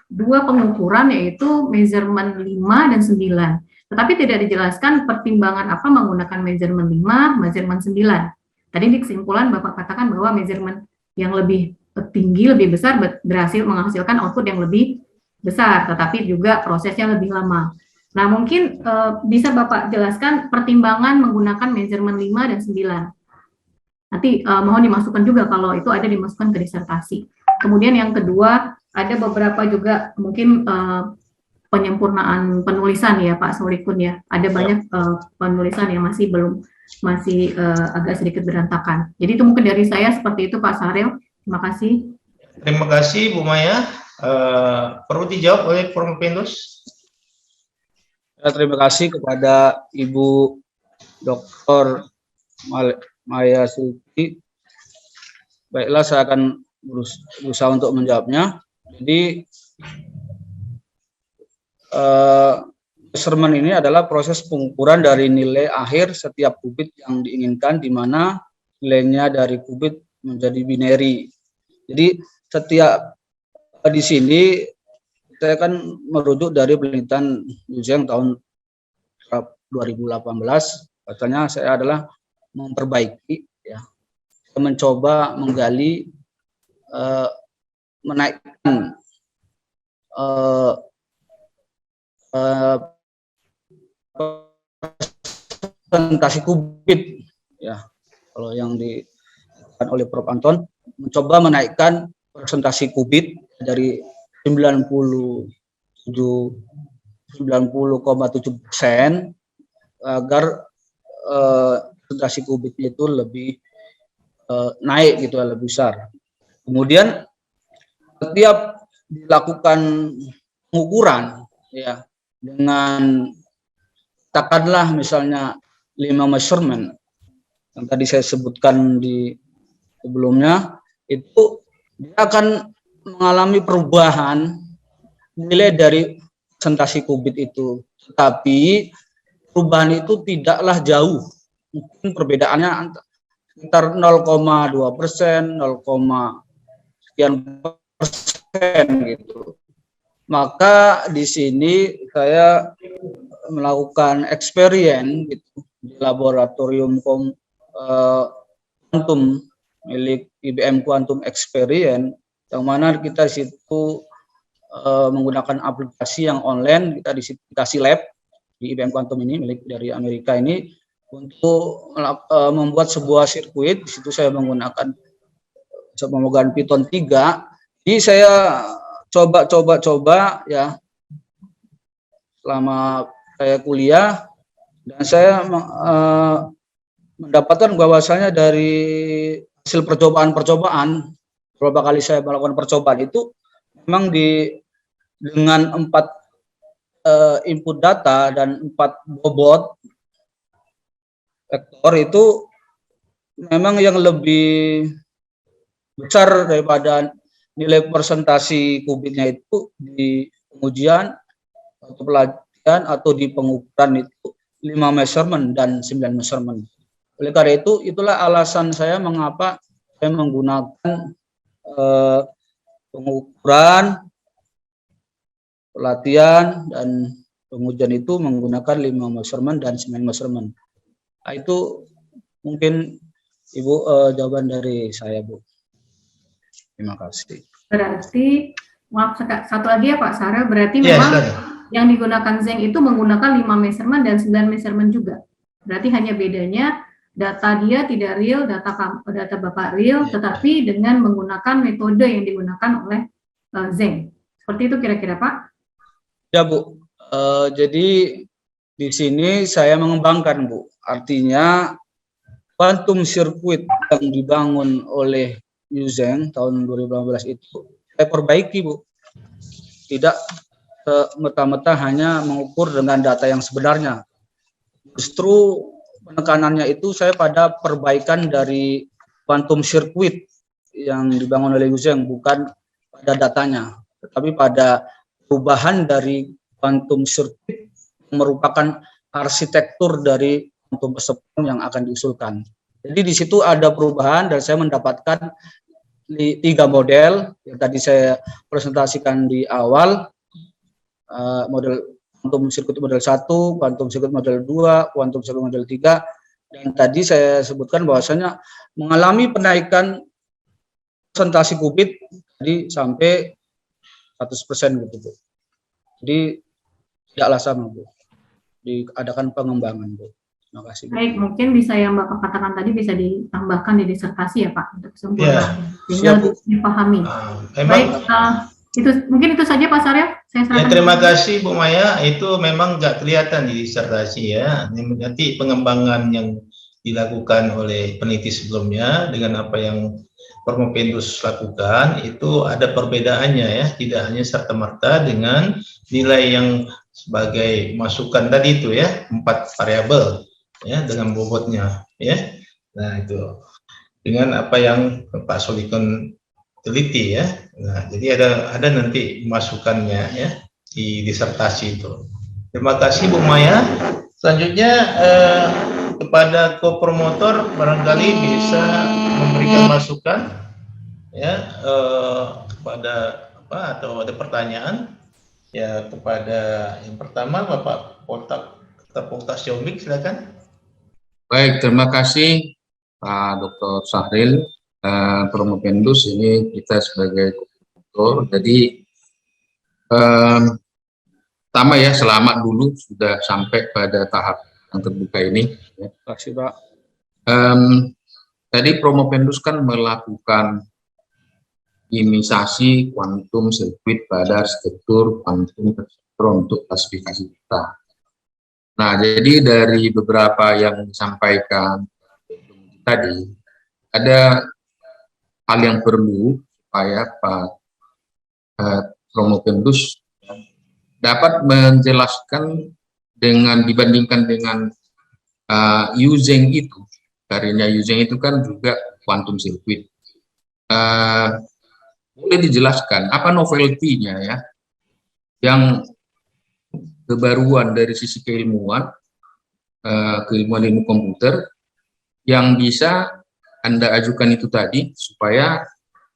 dua pengukuran, yaitu measurement 5 dan 9. Tetapi tidak dijelaskan pertimbangan apa menggunakan measurement 5, measurement 9. Tadi di kesimpulan Bapak katakan bahwa measurement yang lebih tinggi, lebih besar berhasil menghasilkan output yang lebih besar, tetapi juga prosesnya lebih lama. Nah, mungkin bisa Bapak jelaskan pertimbangan menggunakan measurement 5 dan 9. Nanti mohon dimasukkan juga kalau itu ada dimasukkan ke disertasi. Kemudian yang kedua, ada beberapa juga mungkin penyempurnaan penulisan ya Pak Solikun ya. Ada banyak penulisan yang masih agak sedikit berantakan. Jadi itu mungkin dari saya seperti itu Pak Sahril. Terima kasih. Terima kasih Bu Maya. Perlu dijawab oleh Prof. Pendus. Ya, terima kasih kepada Ibu Dr. Maya Suti. Baiklah, saya akan berusaha untuk menjawabnya. Jadi measurement ini adalah proses pengukuran dari nilai akhir setiap qubit yang diinginkan, di mana nilainya dari qubit menjadi binary. Jadi setiap di sini saya kan merujuk dari penelitian Zeng tahun 2018. Katanya saya adalah memperbaiki, ya, mencoba menggali, menaikkan presentasi qubit, ya. Kalau yang dilakukan oleh Prof. Anton, mencoba menaikkan presentasi qubit dari 90,7% agar presentasi qubitnya itu lebih naik gitu, lebih besar. Kemudian setiap dilakukan pengukuran, ya, dengan katakanlah misalnya 5 measurement yang tadi saya sebutkan di sebelumnya, itu dia akan mengalami perubahan nilai dari presentasi qubit itu, tapi perubahan itu tidaklah jauh, mungkin perbedaannya sekitar 0,2%, 0, sekian persen gitu. Maka di sini saya melakukan eksperimen gitu, di laboratorium kuantum milik IBM Quantum Experience, yang mana kita di situ menggunakan aplikasi yang online. Kita di situ dikasih lab di IBM Quantum ini milik dari Amerika ini untuk membuat sebuah sirkuit. Di situ saya menggunakan Python 3. Jadi saya coba ya selama saya kuliah, dan saya mendapatkan bahwasanya dari hasil percobaan beberapa kali saya melakukan percobaan itu memang dengan 4 input data dan 4 bobot vektor itu memang yang lebih besar daripada nilai presentasi qubitnya itu di pengujian atau pelatihan atau di pengukuran itu 5 measurement dan 9 measurement. Oleh karena itu, itulah alasan saya mengapa saya menggunakan pengukuran, pelatihan, dan pengujian itu menggunakan 5 measurement dan 9 measurement. Nah, itu mungkin Ibu jawaban dari saya, Bu. Terima kasih. Berarti, maaf satu lagi ya Pak Sarah, berarti memang yang digunakan Zeng itu menggunakan 5 measurement dan 9 measurement juga. Berarti hanya bedanya data dia tidak real, data Bapak real, tetapi dengan menggunakan metode yang digunakan oleh Zeng. Seperti itu kira-kira Pak? Ya Bu, jadi Di sini saya mengembangkan, Bu. Artinya quantum circuit yang dibangun oleh Yuzheng tahun 2018 itu saya perbaiki, Bu. Tidak semata-mata hanya mengukur dengan data yang sebenarnya. Justru penekanannya itu saya pada perbaikan dari quantum circuit yang dibangun oleh Yuzheng, bukan pada datanya, tetapi pada perubahan dari quantum circuit merupakan arsitektur dari quantum perception yang akan diusulkan. Jadi di situ ada perubahan dan saya mendapatkan 3 model yang tadi saya presentasikan di awal, model quantum circuit model 1, quantum circuit model 2, quantum circuit model 3, dan tadi saya sebutkan bahwasanya mengalami penaikan presentasi qubit tadi sampai 100% gitu, Bu. Jadi tidaklah sama, Bu. Diadakan pengembangan, Bu. Terima kasih, Bu. Baik, mungkin bisa yang Bapak katakan tadi bisa ditambahkan di disertasi ya Pak untuk sempurna, siap, Bu. dipahami. Memang, Baik, mungkin itu saja Pak Saril. Saya ya, serahkan. terima kasih Bu Maya. Itu memang nggak kelihatan di disertasi ya. Nanti pengembangan yang dilakukan oleh peneliti sebelumnya dengan apa yang Promopendus lakukan itu ada perbedaannya ya. Tidak hanya serta-merta dengan nilai yang sebagai masukan tadi itu ya, 4 variabel ya dengan bobotnya ya. Nah itu dengan apa yang Pak Solikon teliti ya. Nah, jadi ada nanti masukannya ya di disertasi itu. Terima kasih Bu Maya. Selanjutnya kepada kopromotor barangkali bisa memberikan masukan ya kepada apa atau ada pertanyaan ya kepada yang pertama Bapak Poltak Siombing, silakan. Baik, terima kasih Pak Dr. Sahril. Promopendus ini kita sebagai koordinator, jadi pertama ya selamat dulu sudah sampai pada tahap yang terbuka ini. Terima kasih, Pak. Tadi Promopendus kan melakukan imisasi kuantum sirkuit pada arsitektur kuantum perceptron untuk klasifikasi kita. Nah, jadi dari beberapa yang disampaikan tadi, ada hal yang perlu supaya Pak Promopendus dapat menjelaskan dengan dibandingkan dengan Yuzheng itu, karyanya Yuzheng itu kan juga quantum circuit. Boleh dijelaskan apa novelty-nya ya, yang kebaruan dari sisi keilmuan ilmu komputer yang bisa Anda ajukan itu tadi supaya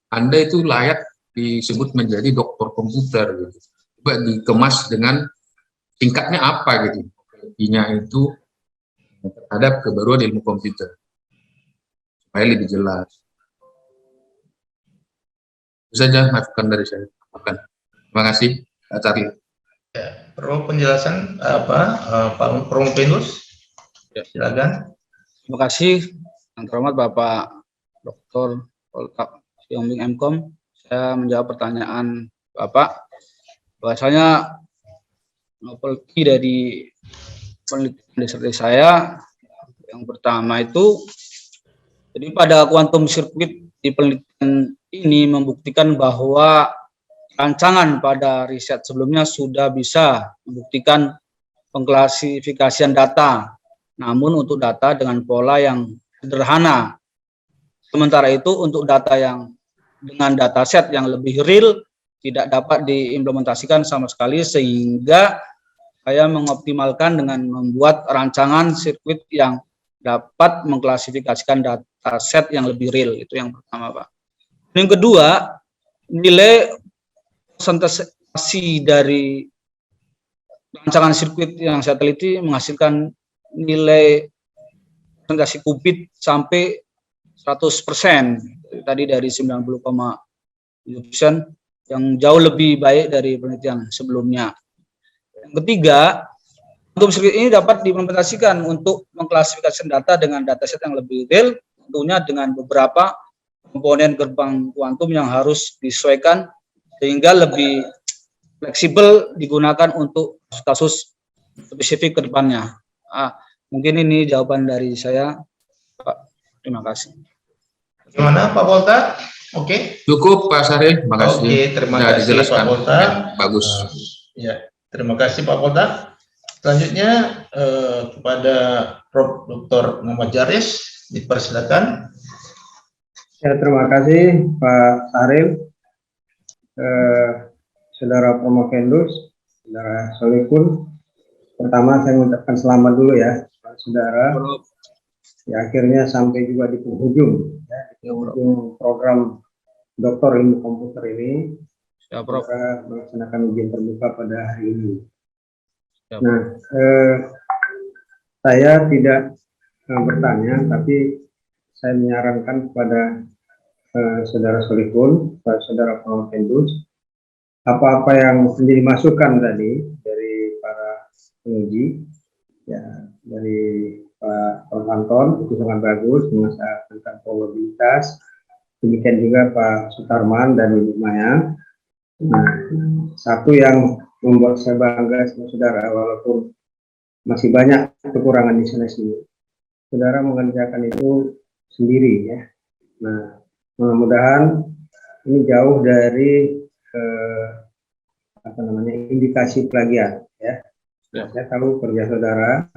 Anda itu layak disebut menjadi doktor komputer gitu. Coba dikemas dengan tingkatnya apa gitu. Intinya itu terhadap kebaruan ilmu komputer. Supaya lebih jelas. Itu saja masukan dari saya. Terima kasih, Pak Charlie. Ya, perlu penjelasan Pak Promopendus? Ya, silakan. Terima kasih. Yang terhormat Bapak Dr. Poltak Siombing MKOM, saya menjawab pertanyaan Bapak. Bahwasanya novelty dari penelitian disertasi saya yang pertama itu, jadi pada quantum circuit di penelitian ini membuktikan bahwa rancangan pada riset sebelumnya sudah bisa membuktikan pengklasifikasian data, namun untuk data dengan pola yang sederhana. Sementara itu untuk data yang dengan dataset yang lebih real tidak dapat diimplementasikan sama sekali, sehingga saya mengoptimalkan dengan membuat rancangan sirkuit yang dapat mengklasifikasikan dataset yang lebih real. Itu yang pertama, Pak. Yang kedua, nilai presentasi dari rancangan sirkuit yang saya teliti menghasilkan nilai presentasi qubit sampai 100%, tadi dari 90,7%, yang jauh lebih baik dari penelitian sebelumnya. Yang ketiga, quantum circuit ini dapat diimplementasikan untuk mengklasifikasi data dengan dataset yang lebih real, tentunya dengan beberapa komponen gerbang kuantum yang harus disesuaikan sehingga lebih fleksibel digunakan untuk kasus spesifik ke depannya. Mungkin ini jawaban dari saya, Pak. Terima kasih. Bagaimana Pak Polta? Oke. Cukup Pak Saril, terima kasih. Oke, terima Sudah kasih dijelaskan. Pak Polta. Ya, bagus. Ya, terima kasih Pak Polta. Selanjutnya kepada Prof. Dr. Muhammad Jaris, dipersilakan. Ya, terima kasih Pak Saril, Saudara Promovendus, Saudara Solihun. Pertama saya mengucapkan selamat dulu ya, Pak Saudara. Ya, akhirnya sampai juga di penghujung, ya, di penghujung program Doktor Ilmu Komputer ini. Ya, Prof. Kita melaksanakan ujian terbuka pada hari ini. Ya, nah, saya tidak bertanya, tapi saya menyarankan kepada Saudara Solihun, Saudara Promovendus, apa-apa yang menjadi masukan tadi dari para penguji, ya, dari Pak Prof. Anton itu sangat bagus mengenai tentang probabilitas. Demikian juga Pak Sutarman dan Ibu Maya. Nah, satu yang membuat saya bangga sama saudara, walaupun masih banyak kekurangan di sana-sini, saudara mengerjakan itu sendiri ya. Nah, mudah-mudahan ini jauh dari indikasi plagiat ya. Saya tahu kerja saudara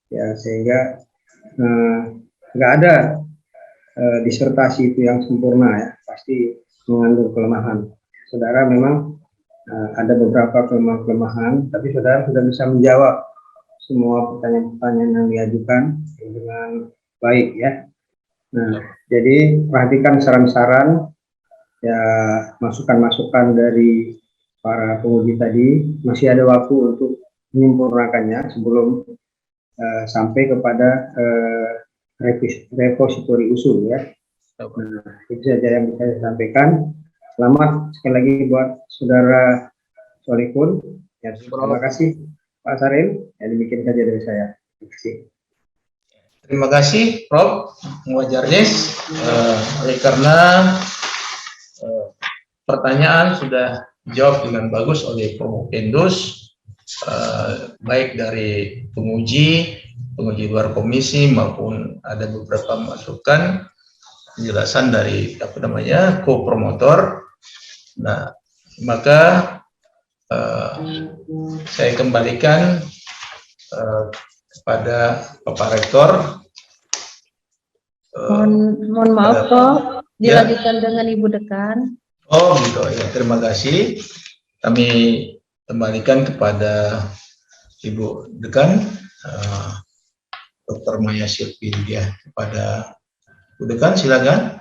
ya, sehingga nggak ada disertasi itu yang sempurna ya, pasti mengandung kelemahan. Saudara memang ada beberapa kelemahan, tapi saudara sudah bisa menjawab semua pertanyaan-pertanyaan yang diajukan dengan baik ya. Nah, jadi perhatikan saran-saran ya, masukan-masukan dari para penguji tadi. Masih ada waktu untuk menyempurnakannya sebelum sampai kepada repositori usul ya. Nah, itu saja yang bisa saya sampaikan. Selamat sekali lagi buat Saudara Solihun. Ya, terima kasih Pak Saril. Ya, demikian saja dari saya. Terima kasih. Terima kasih Prof. Muhajarnis. Oleh karena pertanyaan sudah dijawab dengan bagus oleh Promovendus, baik dari penguji luar komisi maupun ada beberapa masukan penjelasan dari co-promotor. Nah, maka saya kembalikan kepada Bapak Rektor. Mohon maaf kok, dilanjutkan dengan Ibu Dekan. Oh gitu ya, terima kasih. Kami kembalikan kepada Ibu Dekan, Dr. Maya Sylvia. Kepada Ibu Dekan, silakan.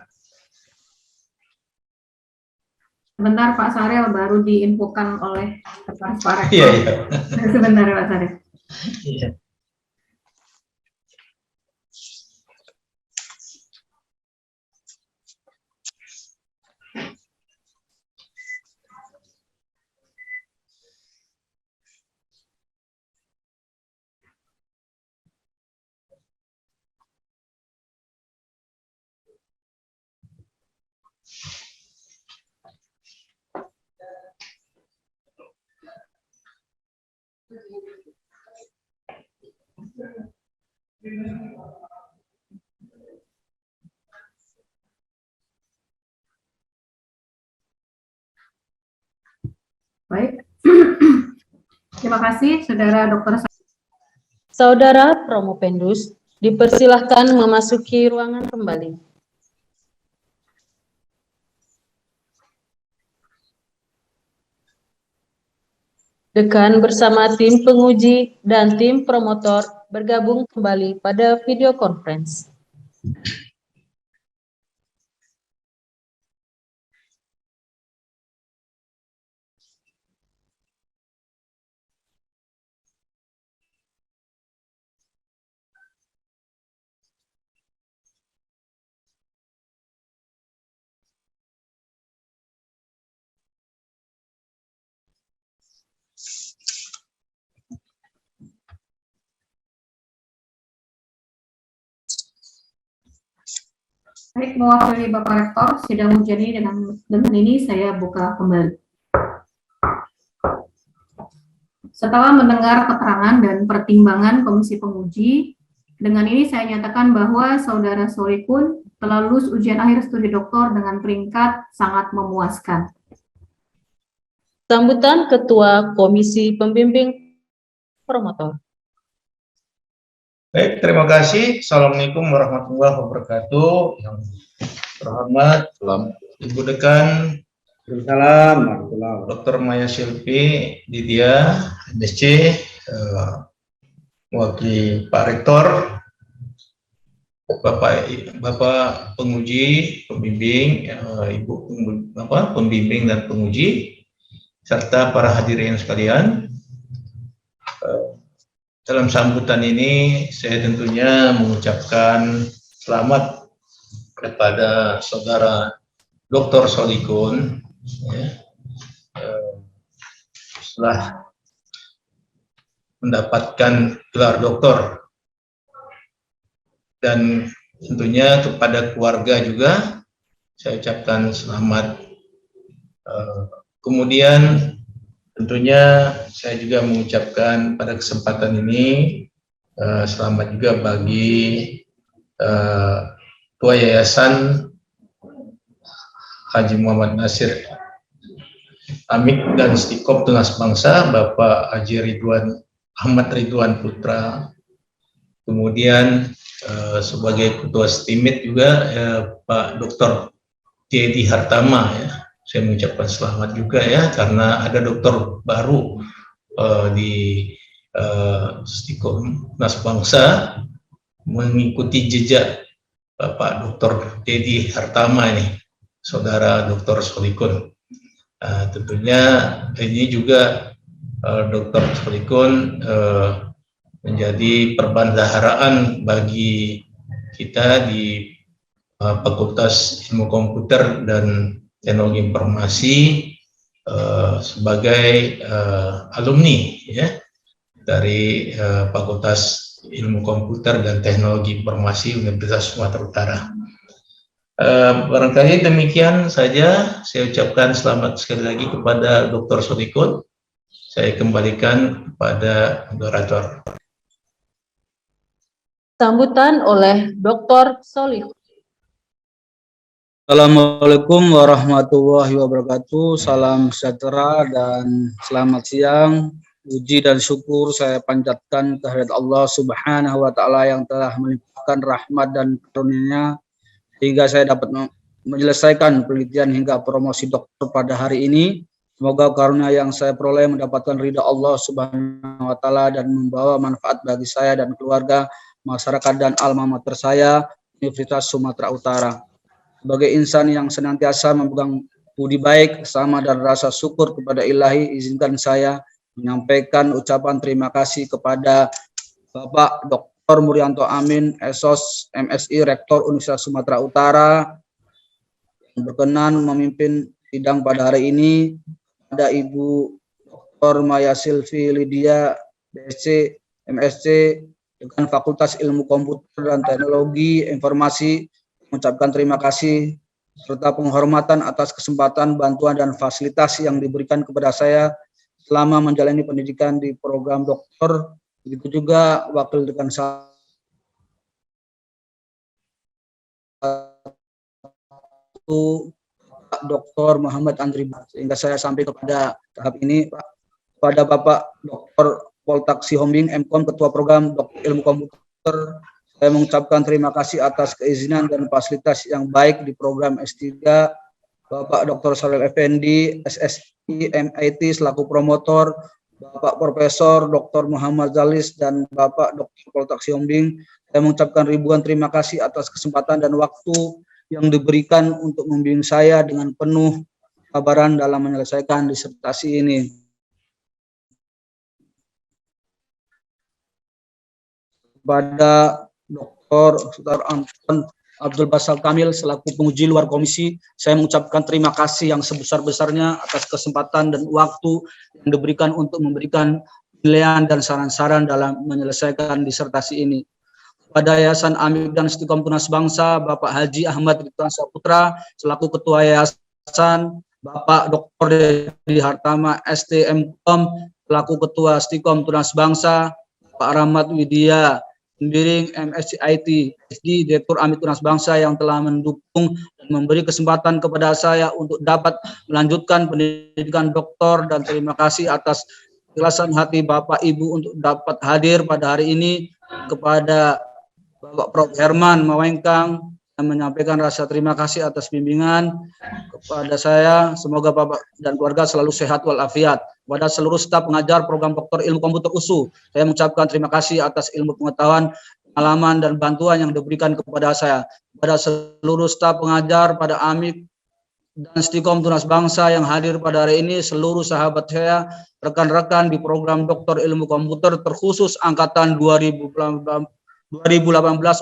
Sebentar Pak Saril, baru diinfokan oleh Pak Rektor. Iya, iya. Sebentar Pak Saril. Iya. Baik. Terima kasih Saudara Dr. Saudara Promovendus, dipersilahkan memasuki ruangan kembali. Dekan bersama tim penguji dan tim promotor bergabung kembali pada video conference. Baik, mewakili Bapak Rektor, sidang ujian ini dengan ini saya buka kembali. Setelah mendengar keterangan dan pertimbangan Komisi Penguji, dengan ini saya nyatakan bahwa Saudara Solikun telah lulus ujian akhir studi doktor dengan peringkat sangat memuaskan. Sambutan Ketua Komisi Pembimbing Promotor. Baik, terima kasih. Assalamualaikum warahmatullahi wabarakatuh. Yang terhormat Ibu Dekan, Waalaikumsalam warahmatullahi wabarakatuh. Dr. Maya Silvi Lydia, MSc, mewakili Pak Rektor, Bapak penguji, pembimbing, Ibu pembimbing dan penguji, serta para hadirin sekalian. Dalam sambutan ini saya tentunya mengucapkan selamat kepada Saudara Dr. Solikun setelah mendapatkan gelar doktor, dan tentunya kepada keluarga juga saya ucapkan selamat. Kemudian tentunya saya juga mengucapkan pada kesempatan ini selamat juga bagi Ketua Yayasan Haji Muhammad Nasir Amik dan Istiqomah Tunas Bangsa, Bapak Haji Ahmad Ridwan Putra. Kemudian sebagai Ketua STIMIT juga Pak Dr. Teddy Hartama, ya. Saya mengucapkan selamat juga ya, karena ada dokter baru di Istiqomah Tunas Bangsa mengikuti jejak Bapak Dr. Teddy Hartama ini, Saudara Dr. Solikun. Tentunya ini juga Dr. Solikun menjadi perbendaharaan bagi kita di Fakultas Ilmu Komputer dan Teknologi Informasi sebagai alumni ya dari Fakultas Ilmu Komputer dan Teknologi Informasi Universitas Sumatera Utara. Barangkali demikian saja, saya ucapkan selamat sekali lagi kepada Dr. Solikun. Saya kembalikan kepada moderator. Sambutan oleh Dr. Solikun. Assalamualaikum warahmatullahi wabarakatuh. Salam sejahtera dan selamat siang. Puji dan syukur saya panjatkan kehadirat Allah Subhanahu wa Ta'ala yang telah melimpahkan rahmat dan karunia-Nya hingga saya dapat menyelesaikan penelitian hingga promosi doktor pada hari ini. Semoga karunia yang saya peroleh mendapatkan ridha Allah Subhanahu wa Ta'ala dan membawa manfaat bagi saya dan keluarga, masyarakat dan alma mater saya, Universitas Sumatera Utara. Sebagai insan yang senantiasa memegang budi baik, sama dan rasa syukur kepada Ilahi, izinkan saya menyampaikan ucapan terima kasih kepada Bapak Dr. Murianto Amin, SOS MSI, Rektor Universitas Sumatera Utara, yang berkenan memimpin sidang pada hari ini. Ada Ibu Dr. Maya Silvi Lydia, BSc, MSc, dengan Fakultas Ilmu Komputer dan Teknologi Informasi, mengucapkan terima kasih serta penghormatan atas kesempatan, bantuan, dan fasilitas yang diberikan kepada saya selama menjalani pendidikan di program doktor. Begitu juga Wakil Dekan Satu Dr. Muhammad Andri, sehingga saya sampai kepada tahap ini, Pak, kepada Bapak Dr. Poltak Sihombing, MKom, Ketua Program Doktor Ilmu Komputer, saya mengucapkan terima kasih atas keizinan dan fasilitas yang baik di program S3. Bapak Dr. Shalil Effendi, SSI MIT selaku promotor, Bapak Profesor Dr. Muhammad Zalis, dan Bapak Dr. Poltak Sihombing. Saya mengucapkan ribuan terima kasih atas kesempatan dan waktu yang diberikan untuk membimbing saya dengan penuh kesabaran dalam menyelesaikan disertasi ini. Kepada Dr. Saudara Anton Abdul Basal Kamil selaku penguji luar komisi, saya mengucapkan terima kasih yang sebesar-besarnya atas kesempatan dan waktu yang diberikan untuk memberikan penilaian dan saran-saran dalam menyelesaikan disertasi ini. Pada Yayasan Amik dan Istiqomah Tunas Bangsa, Bapak Haji Ahmad Ridwan Saputra selaku Ketua Yayasan, Bapak Dr. Teddy Hartama, STMKom, selaku Ketua Stikom Tunas Bangsa, Pak Rahmat Widya, Pembimbing MSc IT SD Direktur Amit Tunas Bangsa yang telah mendukung dan memberi kesempatan kepada saya untuk dapat melanjutkan pendidikan doktor, dan terima kasih atas keikhlasan hati Bapak Ibu untuk dapat hadir pada hari ini. Kepada Bapak Prof. Herman Mawengkang yang menyampaikan rasa terima kasih atas bimbingan kepada saya. Semoga Bapak dan keluarga selalu sehat walafiat. Kepada seluruh staf pengajar program Doktor Ilmu Komputer USU, saya mengucapkan terima kasih atas ilmu pengetahuan, pengalaman, dan bantuan yang diberikan kepada saya. Kepada seluruh staf pengajar pada AMIK dan Stikom Tunas Bangsa yang hadir pada hari ini, seluruh sahabat saya, rekan-rekan di program Doktor Ilmu Komputer terkhusus angkatan 2018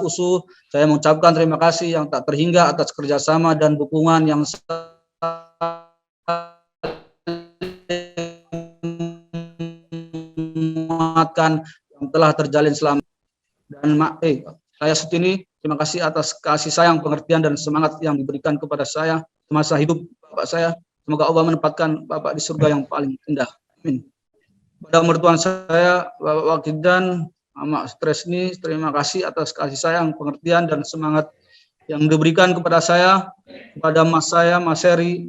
USU, saya mengucapkan terima kasih yang tak terhingga atas kerjasama dan dukungan yang menguatkan yang telah terjalin selama. Dan saya Sutini, terima kasih atas kasih sayang, pengertian, dan semangat yang diberikan kepada saya semasa hidup Bapak saya. Semoga Allah menempatkan Bapak di surga yang paling indah. Amin. Pada mertuan saya, Bapak Wakidan Mama Stresni, terima kasih atas kasih sayang, pengertian, dan semangat yang diberikan kepada saya. Kepada Mas saya, Mas Heri,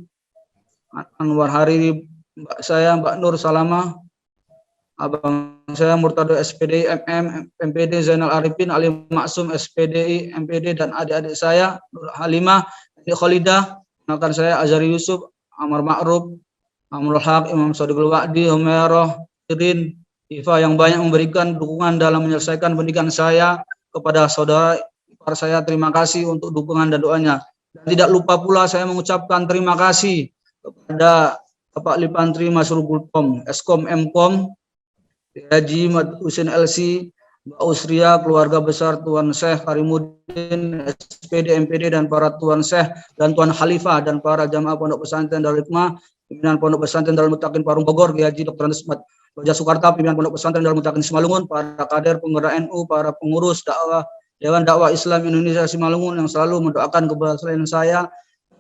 Anwar Hariri, Mbak saya, Mbak Nur Salama, Abang saya Murtado SPDI MM, MPD Zainal Arifin, Ali Maksum SPDI, MPD, dan adik-adik saya, Nur Halimah, Khalidah, rekan saya Azhari Yusuf, Amar Ma'ruf, Amrul Haq, Imam Sadiqul Wa'di, Humairah, Irin, Iva, yang banyak memberikan dukungan dalam menyelesaikan pendidikan saya. Kepada saudara ipar saya, terima kasih untuk dukungan dan doanya. Dan tidak lupa pula saya mengucapkan terima kasih kepada Bapak Lipantri Masrul Pom, Eskom Mkom, Haji Mad Husin LC, Mbak Usria, keluarga besar Tuan Syekh Karimuddin, SPD, MPD, dan para Tuan Syekh dan Tuan Khalifah, dan para jamaah Pondok Pesantren Darul Hikmah, pimpinan Pondok Pesantren Darul Mutakin Parung Bogor, Kiai Haji Dr. Nismat Baja Soekarta, pimpinan Pondok Pesantren Darul Mutakin Simalungun, para kader penggerak NU, para pengurus dakwah Dewan Dakwah Islam Indonesia Simalungun yang selalu mendoakan keberhasilan saya.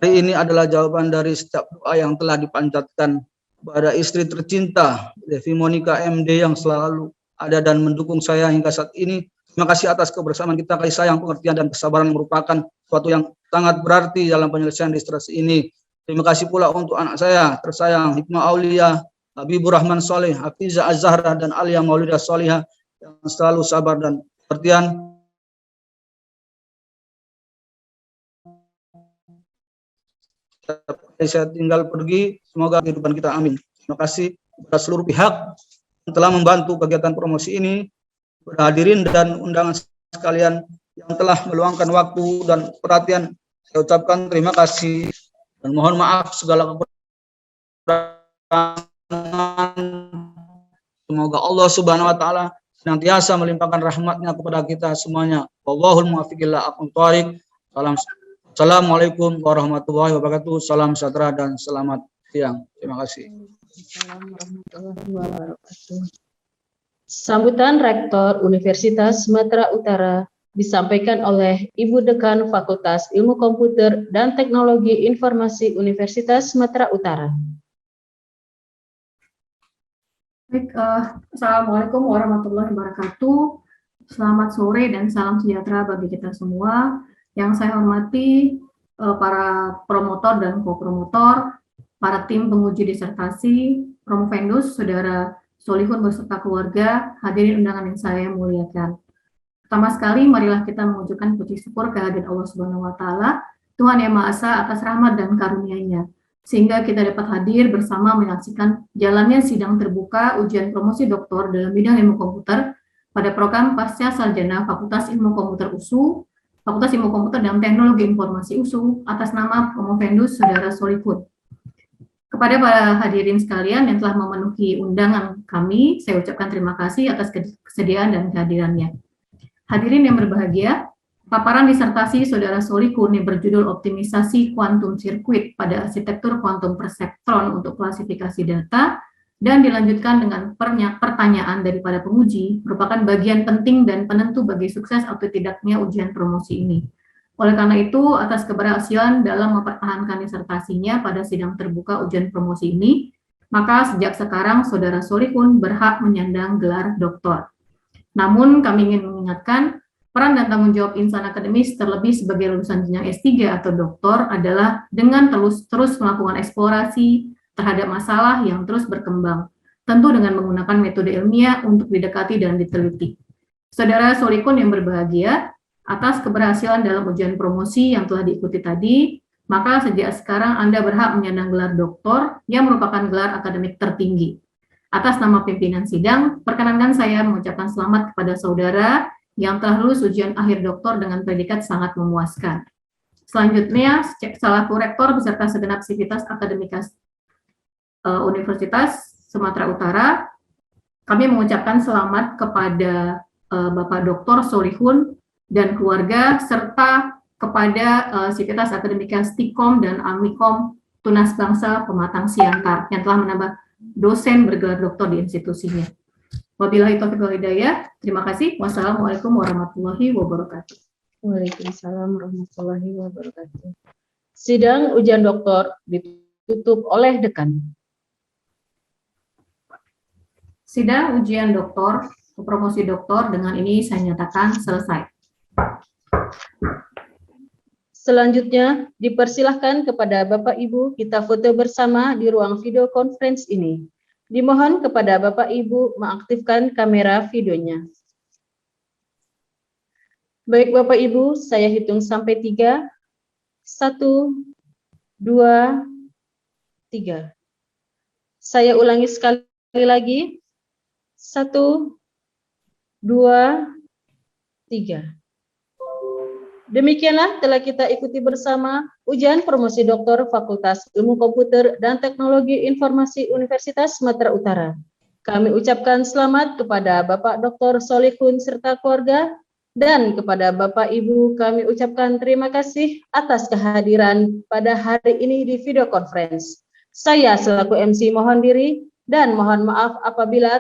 Hari ini adalah jawaban dari setiap doa yang telah dipanjatkan kepada istri tercinta Devi Monica MD yang selalu ada dan mendukung saya hingga saat ini. Terima kasih atas kebersamaan kita, kasih sayang, pengertian, dan kesabaran merupakan sesuatu yang sangat berarti dalam penyelesaian distresi ini. Terima kasih pula untuk anak saya tersayang Hikmah Aulia, Habibur Rahman Soleh, Hafiza Az-Zahra, dan Alia Maulidah Solihah yang selalu sabar dan pengertian. Saya tinggal pergi, semoga kehidupan kita, amin. Terima kasih kepada seluruh pihak yang telah membantu kegiatan promosi ini, kepada hadirin dan undangan sekalian yang telah meluangkan waktu dan perhatian. Saya ucapkan terima kasih dan mohon maaf segala kekurangan. Semoga Allah Subhanahu wa taala senantiasa melimpahkan rahmatnya kepada kita semuanya. Wallahul muwaffiq ila aqwamit thoriq. Assalamualaikum warahmatullahi wabarakatuh. Salam sejahtera dan selamat siang. Terima kasih. Assalamualaikum warahmatullahi wabarakatuh. Sambutan Rektor Universitas Sumatera Utara disampaikan oleh Ibu Dekan Fakultas Ilmu Komputer dan Teknologi Informasi Universitas Sumatera Utara. Baik, Assalamualaikum warahmatullahi wabarakatuh. Selamat sore dan salam sejahtera bagi kita semua. Yang saya hormati para promotor dan co-promotor, para tim penguji disertasi, promovendus, saudara Solihun beserta keluarga, hadirin undangan yang saya muliakan. Pertama sekali, marilah kita mengucapkan puji syukur kehadirat Allah Subhanahu wa taala, Tuhan Yang Maha Esa, atas rahmat dan karunia-Nya, sehingga kita dapat hadir bersama menyaksikan jalannya sidang terbuka ujian promosi doktor dalam bidang ilmu komputer pada program Pasca Sarjana Fakultas Ilmu Komputer USU, Fakultas Ilmu Komputer dan Teknologi Informasi USU, atas nama promovendus saudara Solihun. Kepada para hadirin sekalian yang telah memenuhi undangan kami, saya ucapkan terima kasih atas kesediaan dan kehadirannya. Hadirin yang berbahagia, paparan disertasi saudara Solihun yang berjudul Optimisasi Quantum Circuit pada Arsitektur Quantum Perceptron untuk Klasifikasi Data dan dilanjutkan dengan pertanyaan daripada penguji merupakan bagian penting dan penentu bagi sukses atau tidaknya ujian promosi ini. Oleh karena itu, atas keberhasilan dalam mempertahankan disertasinya pada sidang terbuka ujian promosi ini, maka sejak sekarang Saudara Solihun berhak menyandang gelar doktor. Namun kami ingin mengingatkan, peran dan tanggung jawab insan akademis terlebih sebagai lulusan jenjang S3 atau doktor adalah dengan terus melakukan eksplorasi terhadap masalah yang terus berkembang, tentu dengan menggunakan metode ilmiah untuk didekati dan diteliti. Saudara Solihun yang berbahagia, atas keberhasilan dalam ujian promosi yang telah diikuti tadi, maka sejak sekarang Anda berhak menyandang gelar doktor yang merupakan gelar akademik tertinggi. Atas nama pimpinan sidang, perkenankan saya mengucapkan selamat kepada saudara yang telah lulus ujian akhir doktor dengan predikat sangat memuaskan. Selanjutnya, selaku rektor beserta segenap sivitas akademika Universitas Sumatera Utara, kami mengucapkan selamat kepada Bapak Dr. Solihun dan keluarga, serta kepada sivitas akademika Stikom dan Amikom Tunas Bangsa Pematang Siantar yang telah menambah dosen bergelar doktor di institusinya. Wabillahi taufiq wal hidayah. Terima kasih. Wassalamualaikum warahmatullahi wabarakatuh. Waalaikumsalam warahmatullahi wabarakatuh. Sidang ujian doktor ditutup oleh dekan. Sidang ujian doktor, promosi doktor dengan ini saya nyatakan selesai. Selanjutnya, dipersilahkan kepada Bapak Ibu kita foto bersama di ruang video conference ini. Dimohon kepada Bapak Ibu mengaktifkan kamera videonya. Baik Bapak Ibu, saya hitung sampai 3. 1, 2, 3. Saya ulangi sekali lagi. 1, 2, 3. Demikianlah telah kita ikuti bersama ujian promosi doktor Fakultas Ilmu Komputer dan Teknologi Informasi Universitas Sumatera Utara. Kami ucapkan selamat kepada Bapak Dr. Solihun serta keluarga, dan kepada Bapak Ibu kami ucapkan terima kasih atas kehadiran pada hari ini di video conference. Saya selaku MC mohon diri dan mohon maaf apabila